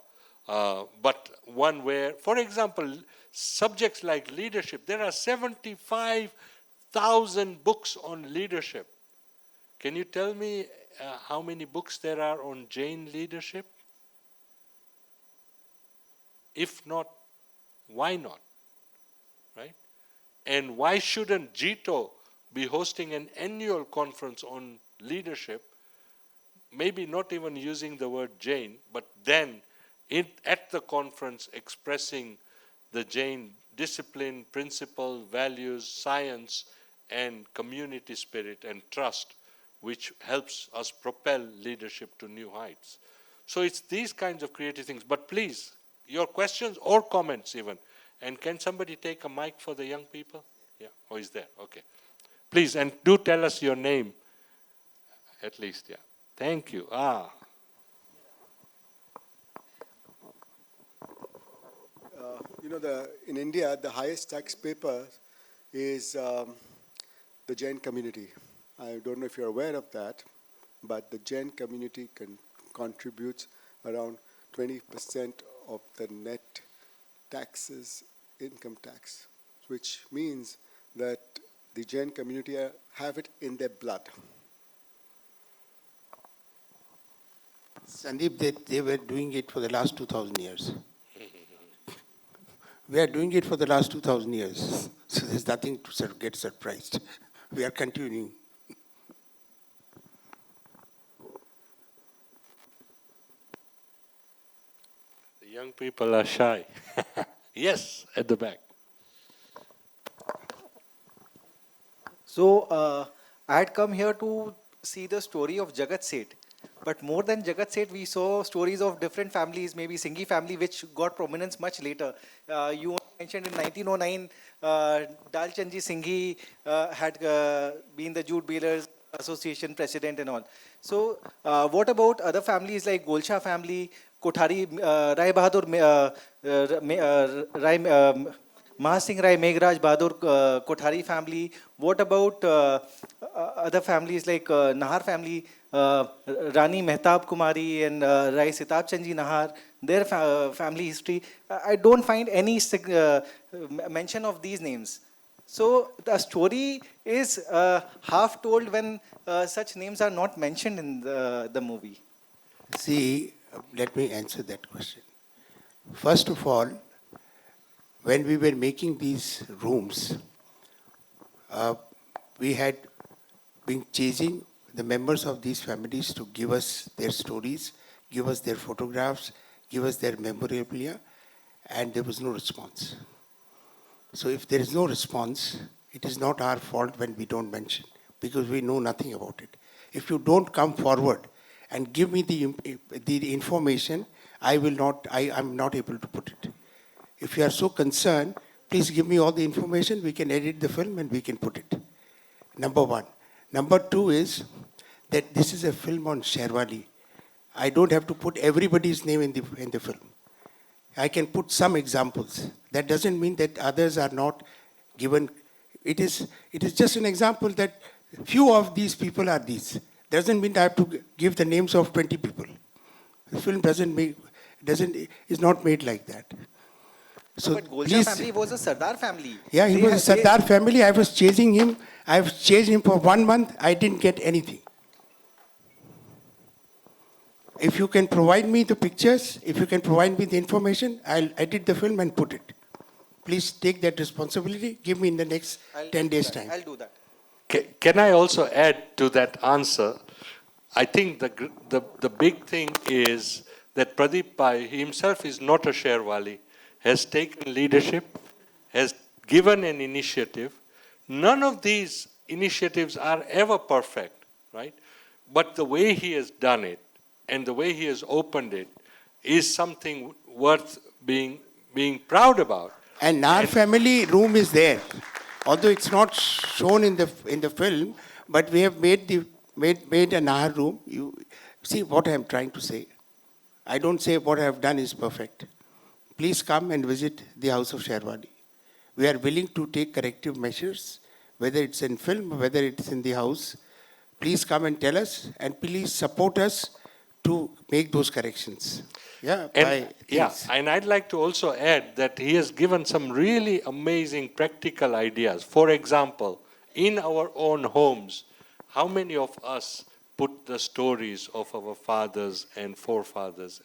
but one where, for example, subjects like leadership, there are 75,000 books on leadership. Can you tell me how many books there are on Jain leadership? If not, why not? Right? And why shouldn't GITO be hosting an annual conference on leadership, maybe not even using the word Jain, but then at the conference expressing the Jain discipline, principle, values, science, and community spirit and trust, which helps us propel leadership to new heights. So it's these kinds of creative things. But please, your questions or comments even. And can somebody take a mic for the young people? Yeah, oh, is there? Okay. Please, and do tell us your name, at least, yeah. Thank you. In India, the highest tax paper is the Jain community. I don't know if you're aware of that, but the Jain community contributes around 20% of the net taxes, income tax, which means that the Jain community have it in their blood. Sandeep, they were doing it for the last 2,000 years. We are doing it for the last 2,000 years. So there's nothing to get surprised. We are continuing. The young people are shy. Yes, at the back. So I had come here to see the story of Jagat Seth. But more than Jagat Seth, we saw stories of different families, maybe Singhi family, which got prominence much later. You mentioned in 1909, Dalchandji Singhi had been the Jute Balers Association president and all. So what about other families like Golsha family, Kothari, Rai Bahadur, Mahasingh Rai, Meghraj Bahadur, Kothari family? What about other families like Nahar family, Rani Mehtab Kumari and Rai Sitab Chandji Nahar, their family history? I don't find any mention of these names. So the story is half told when such names are not mentioned in the movie. See, let me answer that question. First of all, when we were making these rooms, we had been chasing the members of these families to give us their stories, give us their photographs, give us their memorabilia, and there was no response. So if there is no response, it is not our fault when we don't mention, because we know nothing about it. If you don't come forward and give me the information, I am not able to put it. If you are so concerned, please give me all the information, we can edit the film and we can put it. Number one. Number two is that this is a film on Sherwali. I don't have to put everybody's name in the film. I can put some examples. That doesn't mean that others are not given. It is just an example that few of these people are these. Doesn't mean I have to give the names of 20 people. The film is not made like that. So but Golsha please, family was a Sardar family. yeah, he was a Sardar family. I was chasing him. I have chased him for 1 month. I didn't get anything. If you can provide me the pictures, if you can provide me the information, I'll edit the film and put it. Please take that responsibility. Give me in the next 10 days' time. I'll do that. Can I also add to that answer? I think the big thing is that Pradeep Pai himself is not a Sherwali, has taken leadership, has given an initiative. None of these initiatives are ever perfect, right? But the way he has done it and the way he has opened it is something worth being proud about. And our family room is there. Although it's not shown in the film, but we have made a Nahar room. You see what I am trying to say. I don't say what I have done is perfect. Please come and visit the house of Sherwali. We are willing to take corrective measures, whether it's in film, whether it's in the house. Please come and tell us, and please support us to make those corrections. Yeah, and I'd like to also add that he has given some really amazing practical ideas. For example, in our own homes, how many of us put the stories of our fathers and forefathers?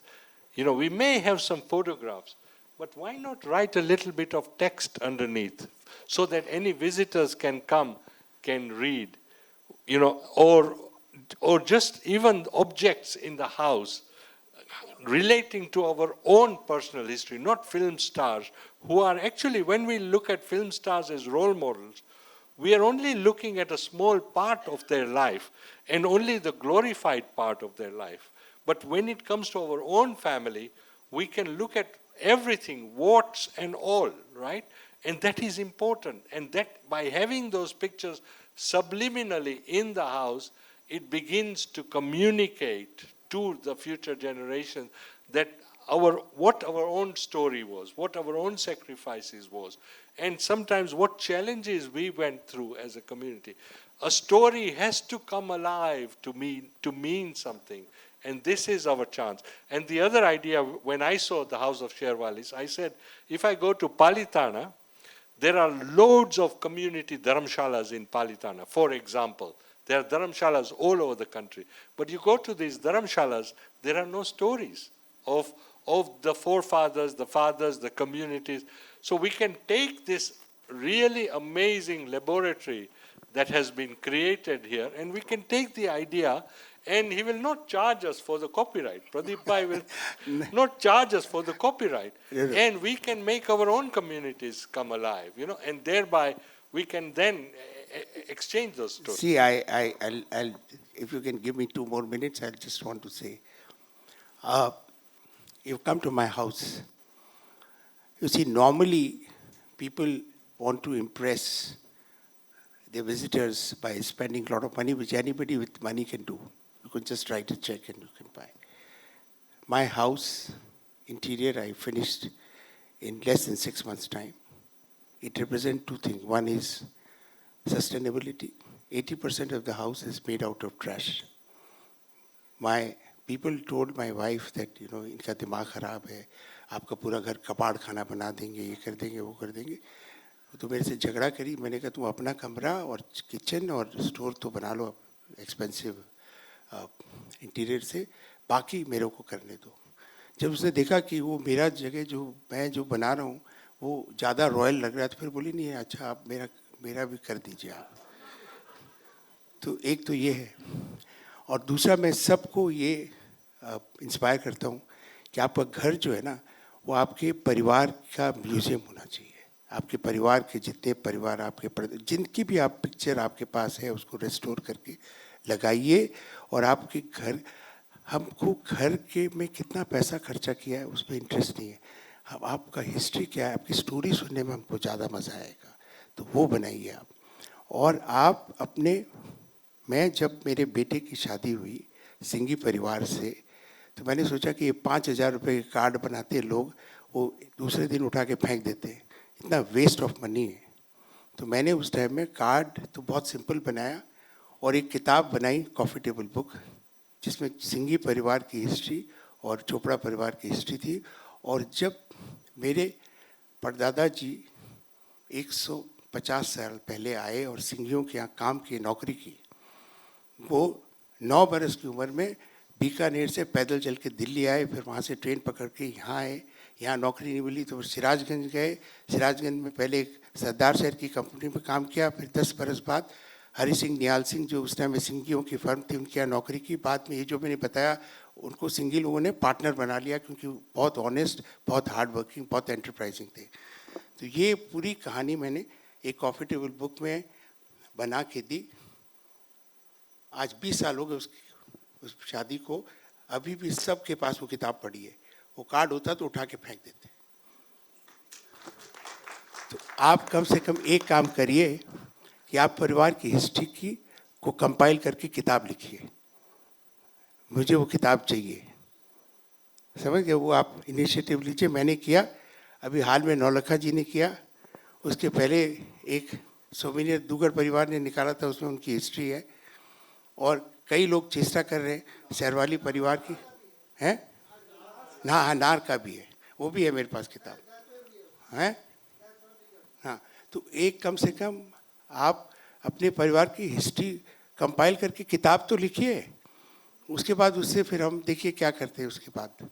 You know, we may have some photographs, but why not write a little bit of text underneath so that any visitors can come, can read, you know, or just even objects in the house relating to our own personal history, not film stars, who are actually, when we look at film stars as role models, we are only looking at a small part of their life and only the glorified part of their life. But when it comes to our own family, we can look at everything, warts and all, right? And that is important. And that by having those pictures subliminally in the house, it begins to communicate to the future generation that what our own story was, what our own sacrifices was, and sometimes what challenges we went through as a community. A story has to come alive to mean something, and this is our chance. And the other idea, when I saw the House of Sherwalis, I said, if I go to Palitana, there are loads of community dharamshalas in Palitana, for example. There are dharamshalas all over the country. But you go to these dharamshalas, there are no stories of the forefathers, the fathers, the communities. So we can take this really amazing laboratory that has been created here, and we can take the idea, and he will not charge us for the copyright. Pradeep Bhai will not charge us for the copyright. And we can make our own communities come alive, you know, and thereby we can then exchange those stories. See, I'll, if you can give me 2 more minutes, I just want to say, you've come to my house. You see, normally people want to impress their visitors by spending a lot of money, which anybody with money can do. You can just write a check and you can buy. My house interior I finished in less than 6 months' time. It represents 2 things. One is sustainability. 80% of the house is made out of trash. My people told my wife that, you know, इनका दिमाग खराब है, आपका पूरा घर कबाड़ खाना बना देंगे, ये कर देंगे, वो कर देंगे. तो मेरे से झगड़ा करी. मैंने कहा तुम अपना कमरा और किचन और स्टोर तो बना लो एक्सपेंसिव इंटीरियर से, बाकी मेरे को करने दो. जब उसने देखा कि वो मेरा जगह जो मैं जो बना रहा हूँ वो ज़्यादा रॉयल लग रहा है, तो फिर बोली नहीं अच्छा आप मेरा भी कर दीजिए आप. तो एक तो ये है, और दूसरा मैं सबको ये इंस्पायर करता हूँ कि आपका घर जो है ना वो आपके परिवार का म्यूज़ियम होना चाहिए. आपके परिवार के जितने परिवार आपके जिनकी भी आप पिक्चर आपके पास है उसको रेस्टोर करके लगाइए. और आपके घर, हमको घर के में कितना पैसा खर्चा किया है उस पर इंटरेस्ट नहीं है. हम आपका हिस्ट्री क्या है, आपकी स्टोरी सुनने में हमको ज़्यादा मज़ा आएगा, तो वो बनाइए आप. और आप अपने, मैं जब मेरे बेटे की शादी हुई सिंघी परिवार से, तो मैंने सोचा कि ये 5,000 रुपये के कार्ड बनाते लोग, वो दूसरे दिन उठा के फेंक देते हैं, इतना वेस्ट ऑफ मनी है. तो मैंने उस टाइम में कार्ड तो बहुत सिंपल बनाया और एक किताब बनाई, कॉफ़ी टेबल बुक, जिसमें सिंघी परिवार की हिस्ट्री और चोपड़ा परिवार की हिस्ट्री थी. और जब मेरे परदादा जी 150 साल पहले आए और सिंघियों के यहाँ काम की, नौकरी की, वो 9 बरस की उम्र में बीकानेर से पैदल चल के दिल्ली आए, फिर वहाँ से ट्रेन पकड़ के यहाँ आए. यहाँ नौकरी नहीं मिली तो सिराजगंज गए. सिराजगंज में पहले एक सरदार शहर की कंपनी में काम किया, फिर 10 बरस बाद हरि सिंह निहाल सिंह जो उस टाइम में सिंघियों की फर्म थी उनके यहाँ नौकरी की. बाद में ये जो मैंने बताया उनको सिंघी लोगों ने पार्टनर बना लिया क्योंकि बहुत ऑनेस्ट, बहुत हार्ड वर्किंग, बहुत एंटरप्राइजिंग थे. तो ये पूरी कहानी मैंने एक कॉफ़ी टेबल बुक में बना के दी. आज 20 साल हो गए उस शादी को, अभी भी सबके पास वो किताब पड़ी है. वो कार्ड होता तो उठा के फेंक देते. तो आप कम से कम एक काम करिए कि आप परिवार की हिस्ट्री की को कंपाइल करके किताब लिखिए. मुझे वो किताब चाहिए, समझ गए. वो आप इनिशिएटिव लीजिए. मैंने किया, अभी हाल में नौलखा जी ने किया, उसके पहले एक सोविनियर दुगर परिवार ने निकाला था, उसमें उनकी हिस्ट्री है. और कई लोग चेष्टा कर रहे हैं, शेरवाली परिवार की है ना, हाँ नार का भी है, वो भी है मेरे पास किताब है. हाँ, तो एक कम से कम आप अपने परिवार की हिस्ट्री कंपाइल करके किताब तो लिखिए. उसके बाद उससे फिर हम देखिए क्या करते हैं उसके बाद.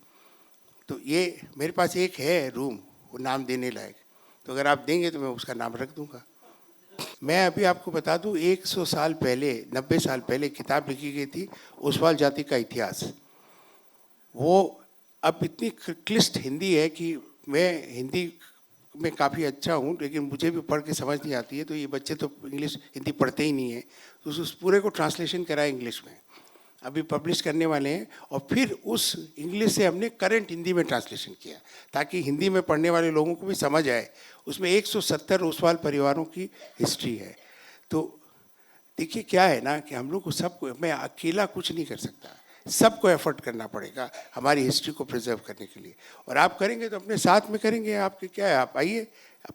तो ये मेरे पास एक है रूम, वो नाम देने लायक। तो अगर आप देंगे तो मैं उसका नाम रख दूंगा। मैं अभी आपको बता दूं, 100 साल पहले, 90 साल पहले किताब लिखी गई थी, ओसवाल जाति का इतिहास। वो अब इतनी क्लिष्ट हिंदी है कि मैं हिंदी में काफ़ी अच्छा हूँ, लेकिन मुझे भी पढ़ के समझ नहीं आती है। तो ये बच्चे तो इंग्लिश हिंदी पढ़ते ही नहीं है, तो उस पूरे को ट्रांसलेशन करा इंग्लिश में, अभी पब्लिश करने वाले हैं। और फिर उस इंग्लिश से हमने करंट हिंदी में ट्रांसलेशन किया, ताकि हिंदी में पढ़ने वाले लोगों को भी समझ आए। उसमें 170 ओसवाल परिवारों की हिस्ट्री है। तो देखिए क्या है ना, कि हम लोग को सबको, मैं अकेला कुछ नहीं कर सकता, सबको एफर्ट करना पड़ेगा हमारी हिस्ट्री को प्रिजर्व करने के लिए। और आप करेंगे तो अपने साथ में करेंगे। आपके क्या है, आप आइए,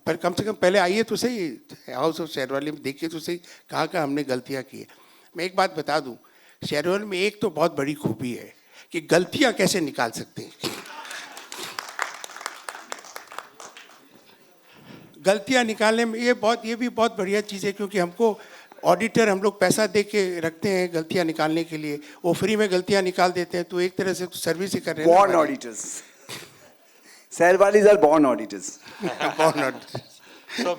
पर कम से कम पहले आइए तो सही, हाउस ऑफ शेरवाली में देखिए तो सही कहाँ कहाँ हमने गलतियाँ की है। मैं एक बात बता दूँ, शेरवाली में एक तो बहुत बड़ी खूबी है कि गलतियाँ कैसे निकाल सकते हैं। गलतियाँ निकालने में ये भी बहुत बढ़िया चीज़ है, क्योंकि हमको ऑडिटर, हम लोग पैसा दे के रखते हैं गलतियाँ निकालने के लिए, वो फ्री में गलतियाँ निकाल देते हैं। तो एक तरह से सर्विस ही कर रहे हैं। Born auditors. Serwalis are born auditors. Born auditors. So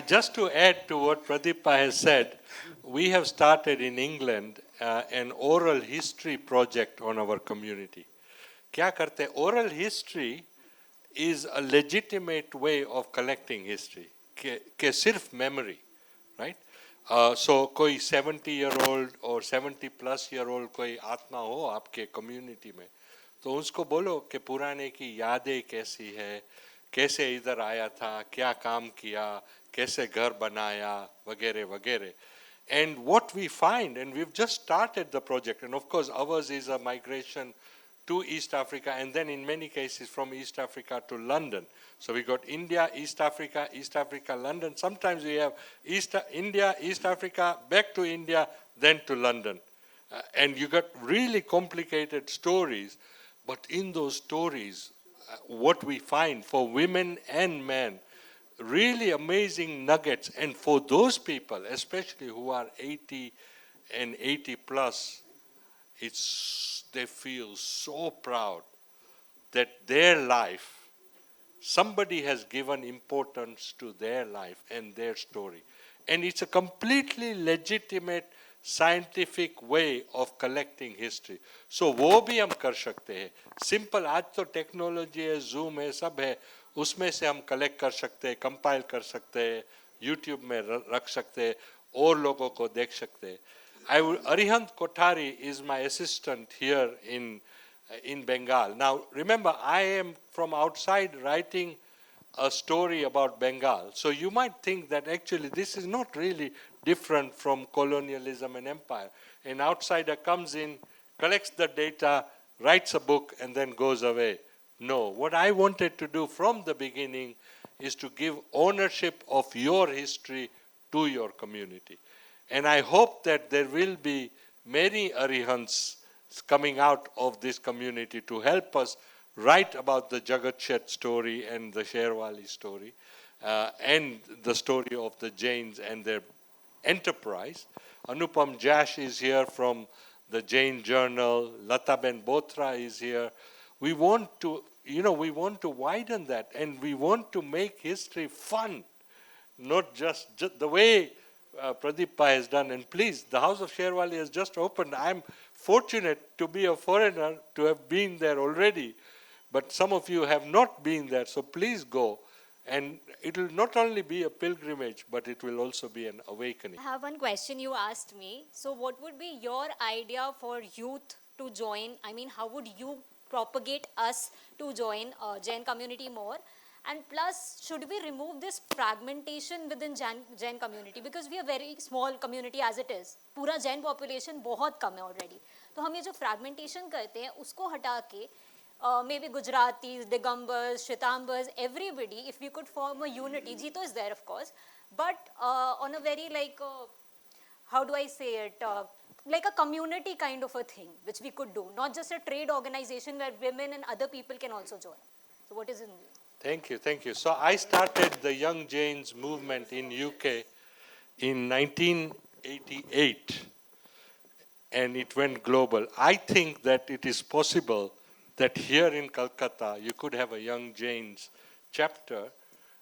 just to add to what Pradeepa has said, we have started in England an oral history project on our community. क्या करते हैं? Oral history is a legitimate way of collecting history. के सिर्फ memory, right? So कोई 70-year-old और 70+-year-old कोई आत्मा हो आपके community में, तो उसको बोलो कि पुराने की यादें कैसी है, कैसे इधर आया था, क्या काम किया, कैसे घर बनाया, वगैरह वगैरह. And what we find, and we've just started the project, and of course ours is a migration to East Africa, and then in many cases from East Africa to London. So we got India, East Africa, London. Sometimes we have India, East Africa, back to India, then to London. And you got really complicated stories, but in those stories, what we find for women and men, really amazing nuggets. And for those people, especially who are 80 and 80 plus, they feel so proud that their life, somebody has given importance to their life and their story. And it's a completely legitimate scientific way of collecting history. So वो भी हम कर सकते हैं. Simple, आज तो technology है, Zoom है, सब है, उसमें से हम कलेक्ट कर सकते हैं, कंपाइल कर सकते हैं, YouTube में रख सकते हैं, और लोगों को देख सकते हैं. Arihant Kothari is my assistant here in Bengal. Now, remember, I am from outside writing a story about Bengal. So you might think that actually this is not really different from colonialism and empire. An outsider comes in, collects the data, writes a book, and then goes away. No, what I wanted to do from the beginning is to give ownership of your history to your community. And I hope that there will be many Arihants coming out of this community to help us write about the Jagat Shet story and the Sherwali story and the story of the Jains and their enterprise. Anupam Jash is here from the Jain Journal. Lataben Bothra is here. We want to, we want to widen that, and we want to make history fun, not just the way Pradeepa has done. And please, the House of Sherwali has just opened. I'm fortunate to be a foreigner, to have been there already, but some of you have not been there, so please go. And it will not only be a pilgrimage, but it will also be an awakening. I have one question you asked me. So what would be your idea for youth to join? I mean, how would you propagate us to join Jain community more? And plus, should we remove this fragmentation within Jain community? Because we are very small community as it is. पूरा Jain population बहुत कम है already. तो हम ये जो fragmentation करते हैं, उसको हटा के maybe Gujaratis, Digambars, Shwetambars, everybody, if we could form a unity, Jito is there of course, but on a very how do I say it, like a community kind of a thing, which we could do, not just a trade organization where women and other people can also join. So what is in view? Thank you, thank you. So I started the Young Jains movement in UK in 1988, and it went global. I think that it is possible that here in Calcutta, you could have a Young Jains chapter,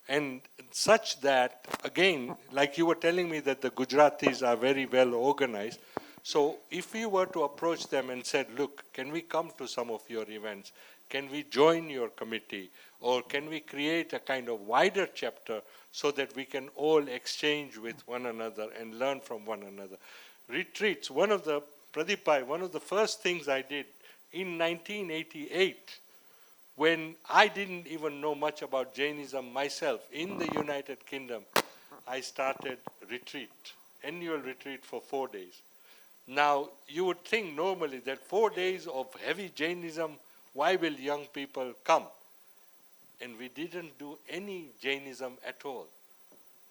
and such that, again, like you were telling me that the Gujaratis are very well organized. So if we were to approach them and said, look, can we come to some of your events? Can we join your committee? Or can we create a kind of wider chapter so that we can all exchange with one another and learn from one another? Retreats, Pradeep, one of the first things I did in 1988, when I didn't even know much about Jainism myself, in the United Kingdom, I started annual retreat for 4 days. Now, you would think normally that 4 days of heavy Jainism, why will young people come? And we didn't do any Jainism at all.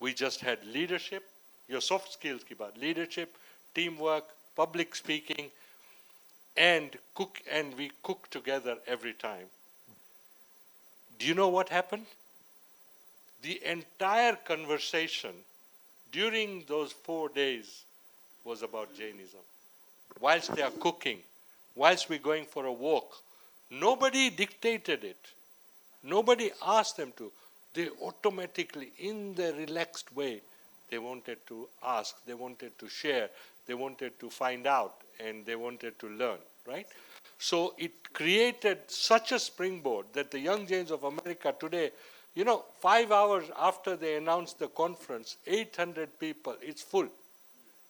We just had leadership, your soft skills ki baat, leadership, teamwork, public speaking, and we cook together every time. Do you know what happened? The entire conversation during those 4 days was about Jainism. Whilst they are cooking, whilst we're going for a walk, nobody dictated it. Nobody asked them to. They automatically, in their relaxed way, they wanted to ask, they wanted to share, they wanted to find out, and they wanted to learn, right? So it created such a springboard that the Young Jains of America today, 5 hours after they announced the conference, 800 people, it's full.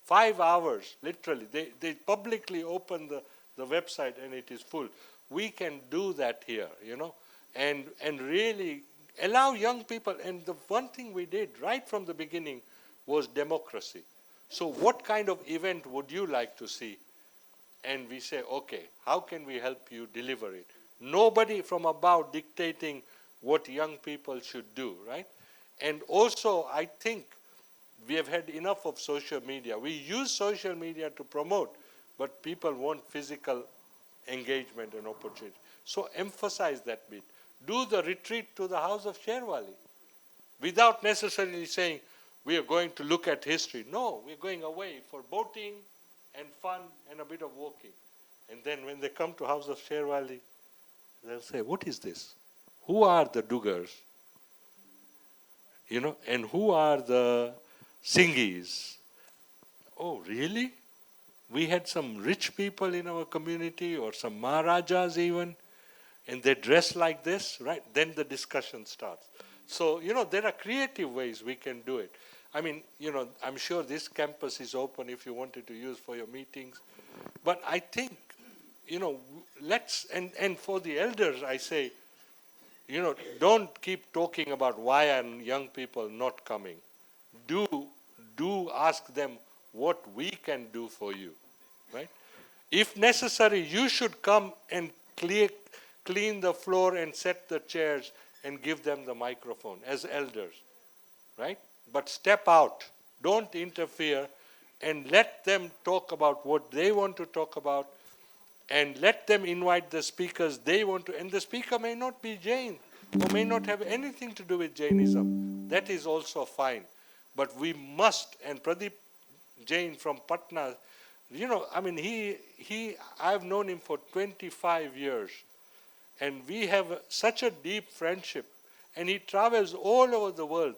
5 hours, literally. They publicly open the website and it is full. We can do that here, and really allow young people. And the one thing we did right from the beginning was democracy. So what kind of event would you like to see? And we say, okay, how can we help you deliver it? Nobody from above dictating what young people should do, right? And also, I think we have had enough of social media. We use social media to promote, but people want physical engagement and opportunity. So emphasize that bit. Do the retreat to the house of Sherwali without necessarily saying we are going to look at history. No, we're going away for boating and fun and a bit of walking. And then when they come to house of Sherwali, they'll say, what is this? Who are the Dugars? And who are the Singhis? Oh, really? We had some rich people in our community, or some Maharajas even, and they dress like this, right? Then the discussion starts. So, there are creative ways we can do it. I mean, I'm sure this campus is open if you wanted to use for your meetings. But I think, let's, and for the elders, I say, don't keep talking about why are young people not coming. Do ask them what we can do for you, right? If necessary, you should come and clean the floor and set the chairs and give them the microphone as elders, right? But step out, don't interfere, and let them talk about what they want to talk about, and let them invite the speakers they want to. And the speaker may not be Jain, or may not have anything to do with Jainism. That is also fine. But we must, and Pradeep Jain from Patna, I've known him for 25 years, and we have such a deep friendship, and he travels all over the world.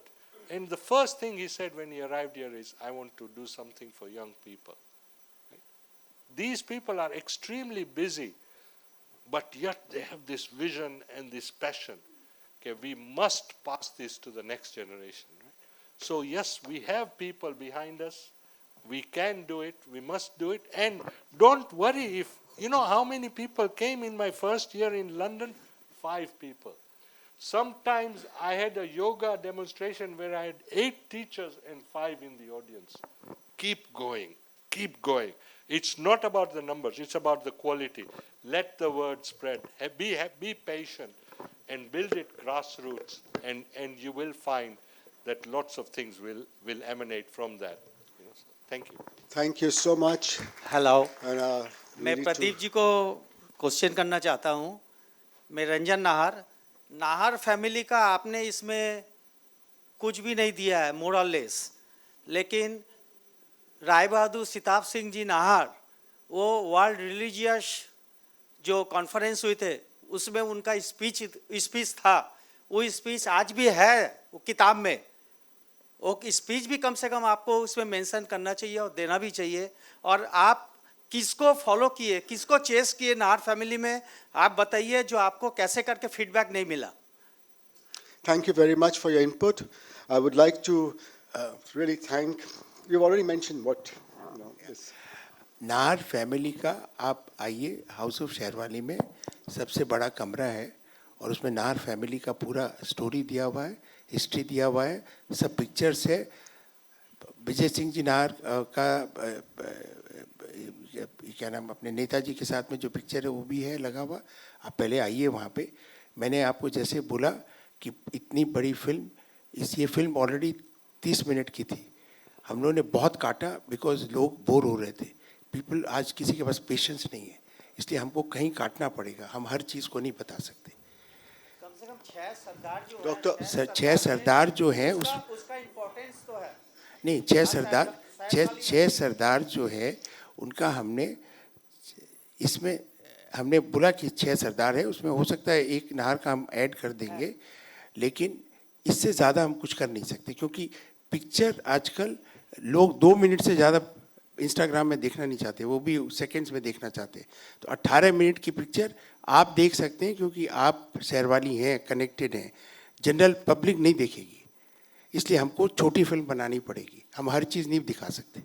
And the first thing he said when he arrived here is, I want to do something for young people. Right? These people are extremely busy, but yet they have this vision and this passion. Okay, we must pass this to the next generation. Right? So yes, we have people behind us. We can do it. We must do it. And don't worry if, how many people came in my first year in London? 5 people. Sometimes I had a yoga demonstration where I had 8 teachers and 5 in the audience. Keep going. Keep going. It's not about the numbers. It's about the quality. Let the word spread. Be patient and build it grassroots. And you will find that lots of things will emanate from that. Thank you. Thank you so much. Hello And, मैं really Pradeep to- जी को question करना चाहता हूँ। मैं Ranjan Nahar family का आपने इसमें कुछ भी नहीं दिया है मोरलेस, लेकिन राय बहादुर सिताब सिंह जी नाहर वो वर्ल्ड रिलीजियस जो कॉन्फ्रेंस हुए थे उसमें उनका स्पीच था, वो स्पीच आज भी है वो किताब में, वो स्पीच भी कम से कम आपको उसमें मेंशन करना चाहिए और देना भी चाहिए। और आप किसको फॉलो किए, किसको चेस किए नाहर फैमिली में, आप बताइए जो आपको कैसे करके फीडबैक नहीं मिला। Thank you very much for your input. I would like to really thank, you've already mentioned what, is. Nahar family का आप आइए, हाउस ऑफ शेरवाली में सबसे बड़ा कमरा है और उसमें नाहर फैमिली का पूरा स्टोरी दिया हुआ है, हिस्ट्री दिया हुआ है, सब पिक्चर्स है। विजय सिंह जी नाहर का क्या नाम, अपने नेताजी के साथ में जो पिक्चर है वो भी है लगा हुआ। आप पहले आइए वहाँ पे। मैंने आपको जैसे बोला कि इतनी बड़ी फिल्म, ये फिल्म ऑलरेडी 30 मिनट की थी। हम लोगों ने बहुत काटा बिकॉज लोग बोर हो रहे थे। पीपल, आज किसी के पास पेशेंस नहीं है, इसलिए हमको कहीं काटना पड़ेगा। हम हर चीज़ को नहीं बता सकते। कम से कम 6 सरदार जो डॉक्टर सर 6 सरदार जो हैं उसका इम्पोर्टेंस तो है। नहीं, 6 सरदार जो है उनका हमने इसमें हमने बोला कि 6 सरदार है, उसमें हो सकता है एक नाहर का हम ऐड कर देंगे, लेकिन इससे ज़्यादा हम कुछ कर नहीं सकते क्योंकि पिक्चर आजकल लोग 2 मिनट से ज़्यादा इंस्टाग्राम में देखना नहीं चाहते, वो भी सेकंड्स में देखना चाहते हैं। तो 18 मिनट की पिक्चर आप देख सकते हैं क्योंकि आप शेरवाली हैं, कनेक्टेड हैं, जनरल पब्लिक नहीं देखेगी, इसलिए हमको छोटी फिल्म बनानी पड़ेगी। हम हर चीज़ नहीं दिखा सकते।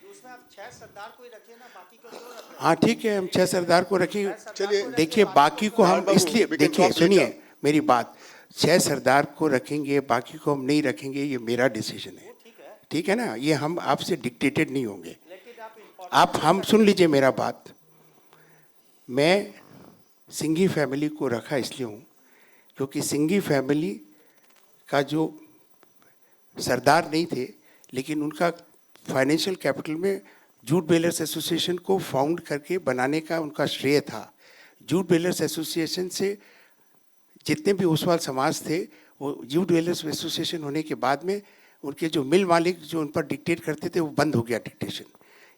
उसमें आप 6 सरदार को ही रखिए ना, बाकी को क्यों रख रहे हैं? हाँ ठीक है, हम 6 सरदार को रखेंगे। चलिए, देखिए बाकी को हम बाबू, इसलिए, we can देखिए talk सुनिए later. मेरी बात, 6 सरदार को रखेंगे, बाकी को हम नहीं रखेंगे, ये मेरा डिसीजन है। ठीक है ना, ये हम आपसे डिक्टेटेड नहीं होंगे। आप हम सुन लीजिए मेरा बात। मैं सिंघी फैमिली को रखा इसलिए हूँ क्योंकि सिंघी फैमिली का जो सरदार नहीं थे, लेकिन उनका फाइनेंशियल कैपिटल में जूट बेलर्स एसोसिएशन को फाउंड करके बनाने का उनका श्रेय था। जूट बेलर्स एसोसिएशन से जितने भी ओसवाल समाज थे, वो जूट बेलर्स एसोसिएशन होने के बाद में उनके जो मिल मालिक जो उन पर डिक्टेट करते थे वो बंद हो गया डिक्टेशन।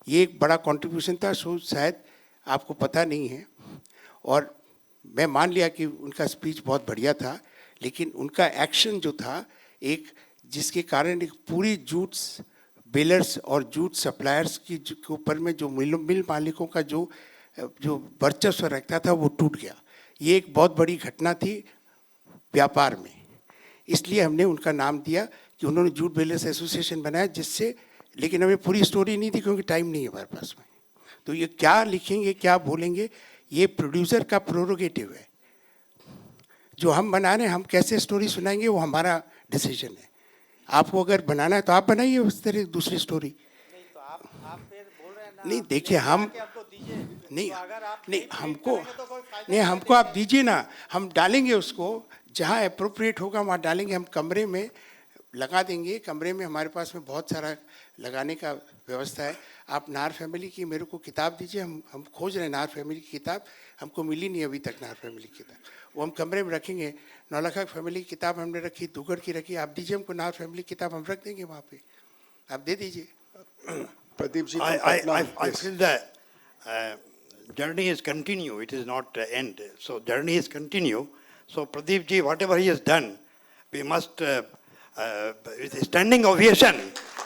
ये एक बड़ा कंट्रीब्यूशन था, सो शायद आपको पता नहीं है। और मैं मान लिया कि उनका स्पीच बहुत बढ़िया था, लेकिन उनका एक्शन जो था एक, जिसके कारण एक पूरी जूट बेलर्स और जूट सप्लायर्स की के ऊपर में जो मिल मालिकों का जो वर्चस्व रखता था वो टूट गया। ये एक बहुत बड़ी घटना थी व्यापार में, इसलिए हमने उनका नाम दिया कि उन्होंने जूट बेलर्स एसोसिएशन बनाया, जिससे, लेकिन हमें पूरी स्टोरी नहीं थी क्योंकि टाइम नहीं है हमारे पास में। तो ये क्या लिखेंगे, क्या बोलेंगे, ये प्रोड्यूसर का प्रोरोगेटिव है। जो हम बना रहे हैं, हम कैसे स्टोरी सुनाएंगे वो हमारा डिसीजन है। आपको अगर बनाना है तो आप बनाइए उस तरह दूसरी स्टोरी। नहीं तो आप फिर बोल रहे हैं ना, नहीं देखिए, हम नहीं हमको नहीं, हमको आप दीजिए ना, हम डालेंगे उसको जहाँ अप्रोप्रिएट होगा वहाँ डालेंगे। हम कमरे में लगा देंगे, कमरे में हमारे पास में बहुत सारा लगाने का व्यवस्था है। आप नाहर फैमिली की मेरे को किताब दीजिए, हम खोज रहे हैं नाहर फैमिली की किताब, हमको मिली नहीं अभी तक नाहर फैमिली की किताब, वो हम कमरे में रखेंगे। नौलखा फैमिली की किताब हमने रखी, दुगड़ की रखी, आप दीजिए हमको नाहर फैमिली की किताब, हम रख देंगे वहाँ पे, आप दे दीजिए। Pradeep ji, I feel the journey is continue, it is not end. So journey is continue. So Pradeep ji, whatever he has done, we must, with a standing ovation,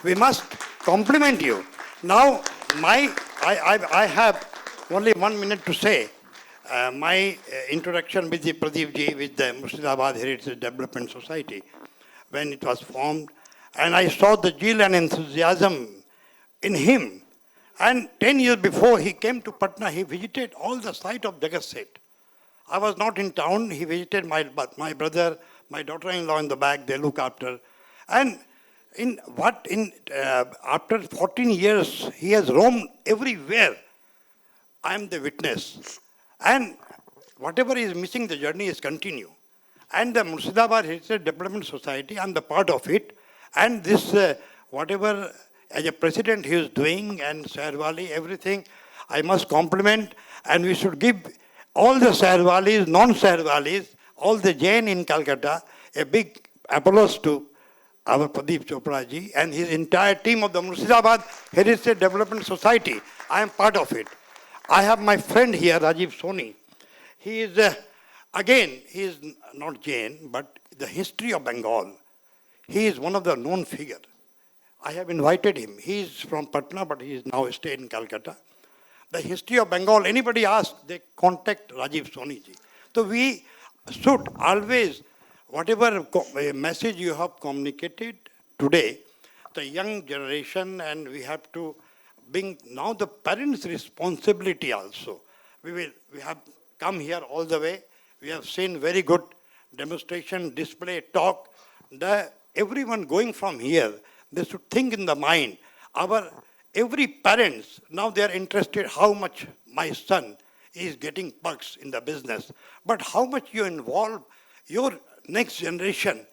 we must compliment you. Now, I have only 1 minute to say. My introduction with the Pradeep ji, with the Murshidabad Heritage Development Society, when it was formed, and I saw the zeal and enthusiasm in him. And 10 years before he came to Patna, he visited all the site of Jagat Seth. I was not in town. He visited my brother, my daughter-in-law in the back. They look after. And after 14 years, he has roamed everywhere. I am the witness. And whatever is missing, the journey is continue. And the Murshidabad Heritage Development Society, I am the part of it. And this, whatever as a president he is doing, and Shahrwali, everything, I must compliment. And we should give all the Shahrwalis, non-Shahrwalis, all the Jain in Calcutta, a big applause to our Pradeep Chopra ji and his entire team of the Murshidabad Heritage Development Society. I am part of it. I have my friend here, Rajiv Soni. He is, again, he is not Jain, but the history of Bengal, he is one of the known figure. I have invited him. He is from Patna, but he is now staying in Calcutta. The history of Bengal, anybody asks, they contact Rajiv Soni ji. So we should always, whatever message you have communicated today, the young generation, and we have to bring now the parents' responsibility also. We have come here all the way. We have seen very good demonstration, display, talk. Everyone going from here, they should think in the mind. Every parents, now they are interested how much my son is getting bucks in the business. But how much you involve your next generation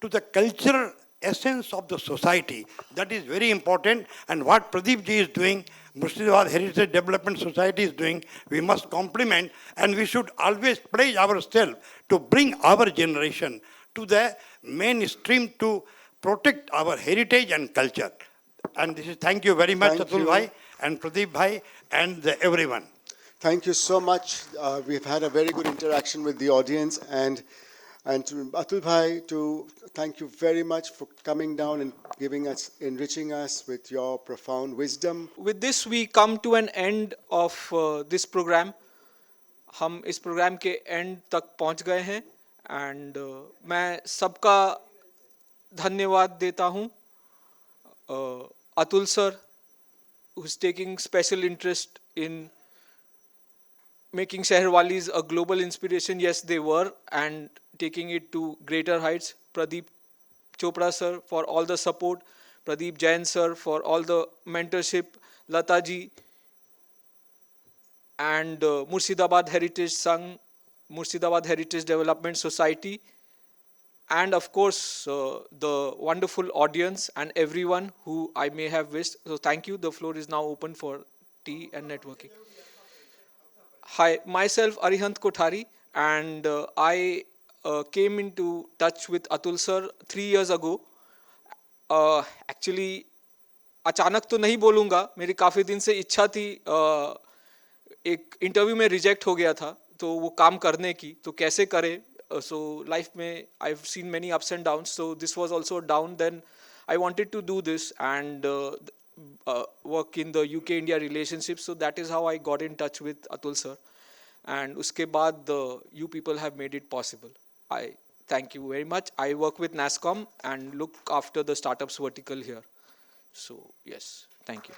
to the cultural essence of the society, that is very important. And what Pradeep ji is doing, Murshidabad Heritage Development Society is doing, we must compliment, and we should always pledge ourselves to bring our generation to the mainstream to protect our heritage and culture. And this is, thank you very much, Thank Atul you. bhai and Pradeep bhai and everyone. Thank you so much. We've had a very good interaction with the audience, and to Atul Bhai, to thank you very much for coming down and enriching us with your profound wisdom. With this, we come to an end of this program. हम इस programme के and तक पहुंच गए हैं and मैं सबका धन्यवाद देता हूं. Atul sir, who's taking special interest in making Sheherwalis a global inspiration. Yes, they were, and taking it to greater heights. Pradeep Chopra sir for all the support. Pradeep Jain sir for all the mentorship. Lata ji and Murshidabad Heritage Sangh, Murshidabad Heritage Development Society, and of course the wonderful audience and everyone who I may have wished. So thank you. The floor is now open for tea and networking. Hi, myself Arihant Kothari, and I came into touch with Atul sir 3 years ago. Actually, अचानक तो नहीं बोलूँगा, मेरी काफ़ी दिन से इच्छा थी. एक इंटरव्यू में रिजेक्ट हो गया था, तो वो काम करने की, तो कैसे करें. So life में I've seen many ups and downs, so this was also down. Then I wanted to do this and work in the UK-India relationship. So that is how I got in touch with Atul sir. And उसके बाद you people have made it possible. I thank you very much. I work with NASSCOM and look after the startups vertical here. So yes, thank you.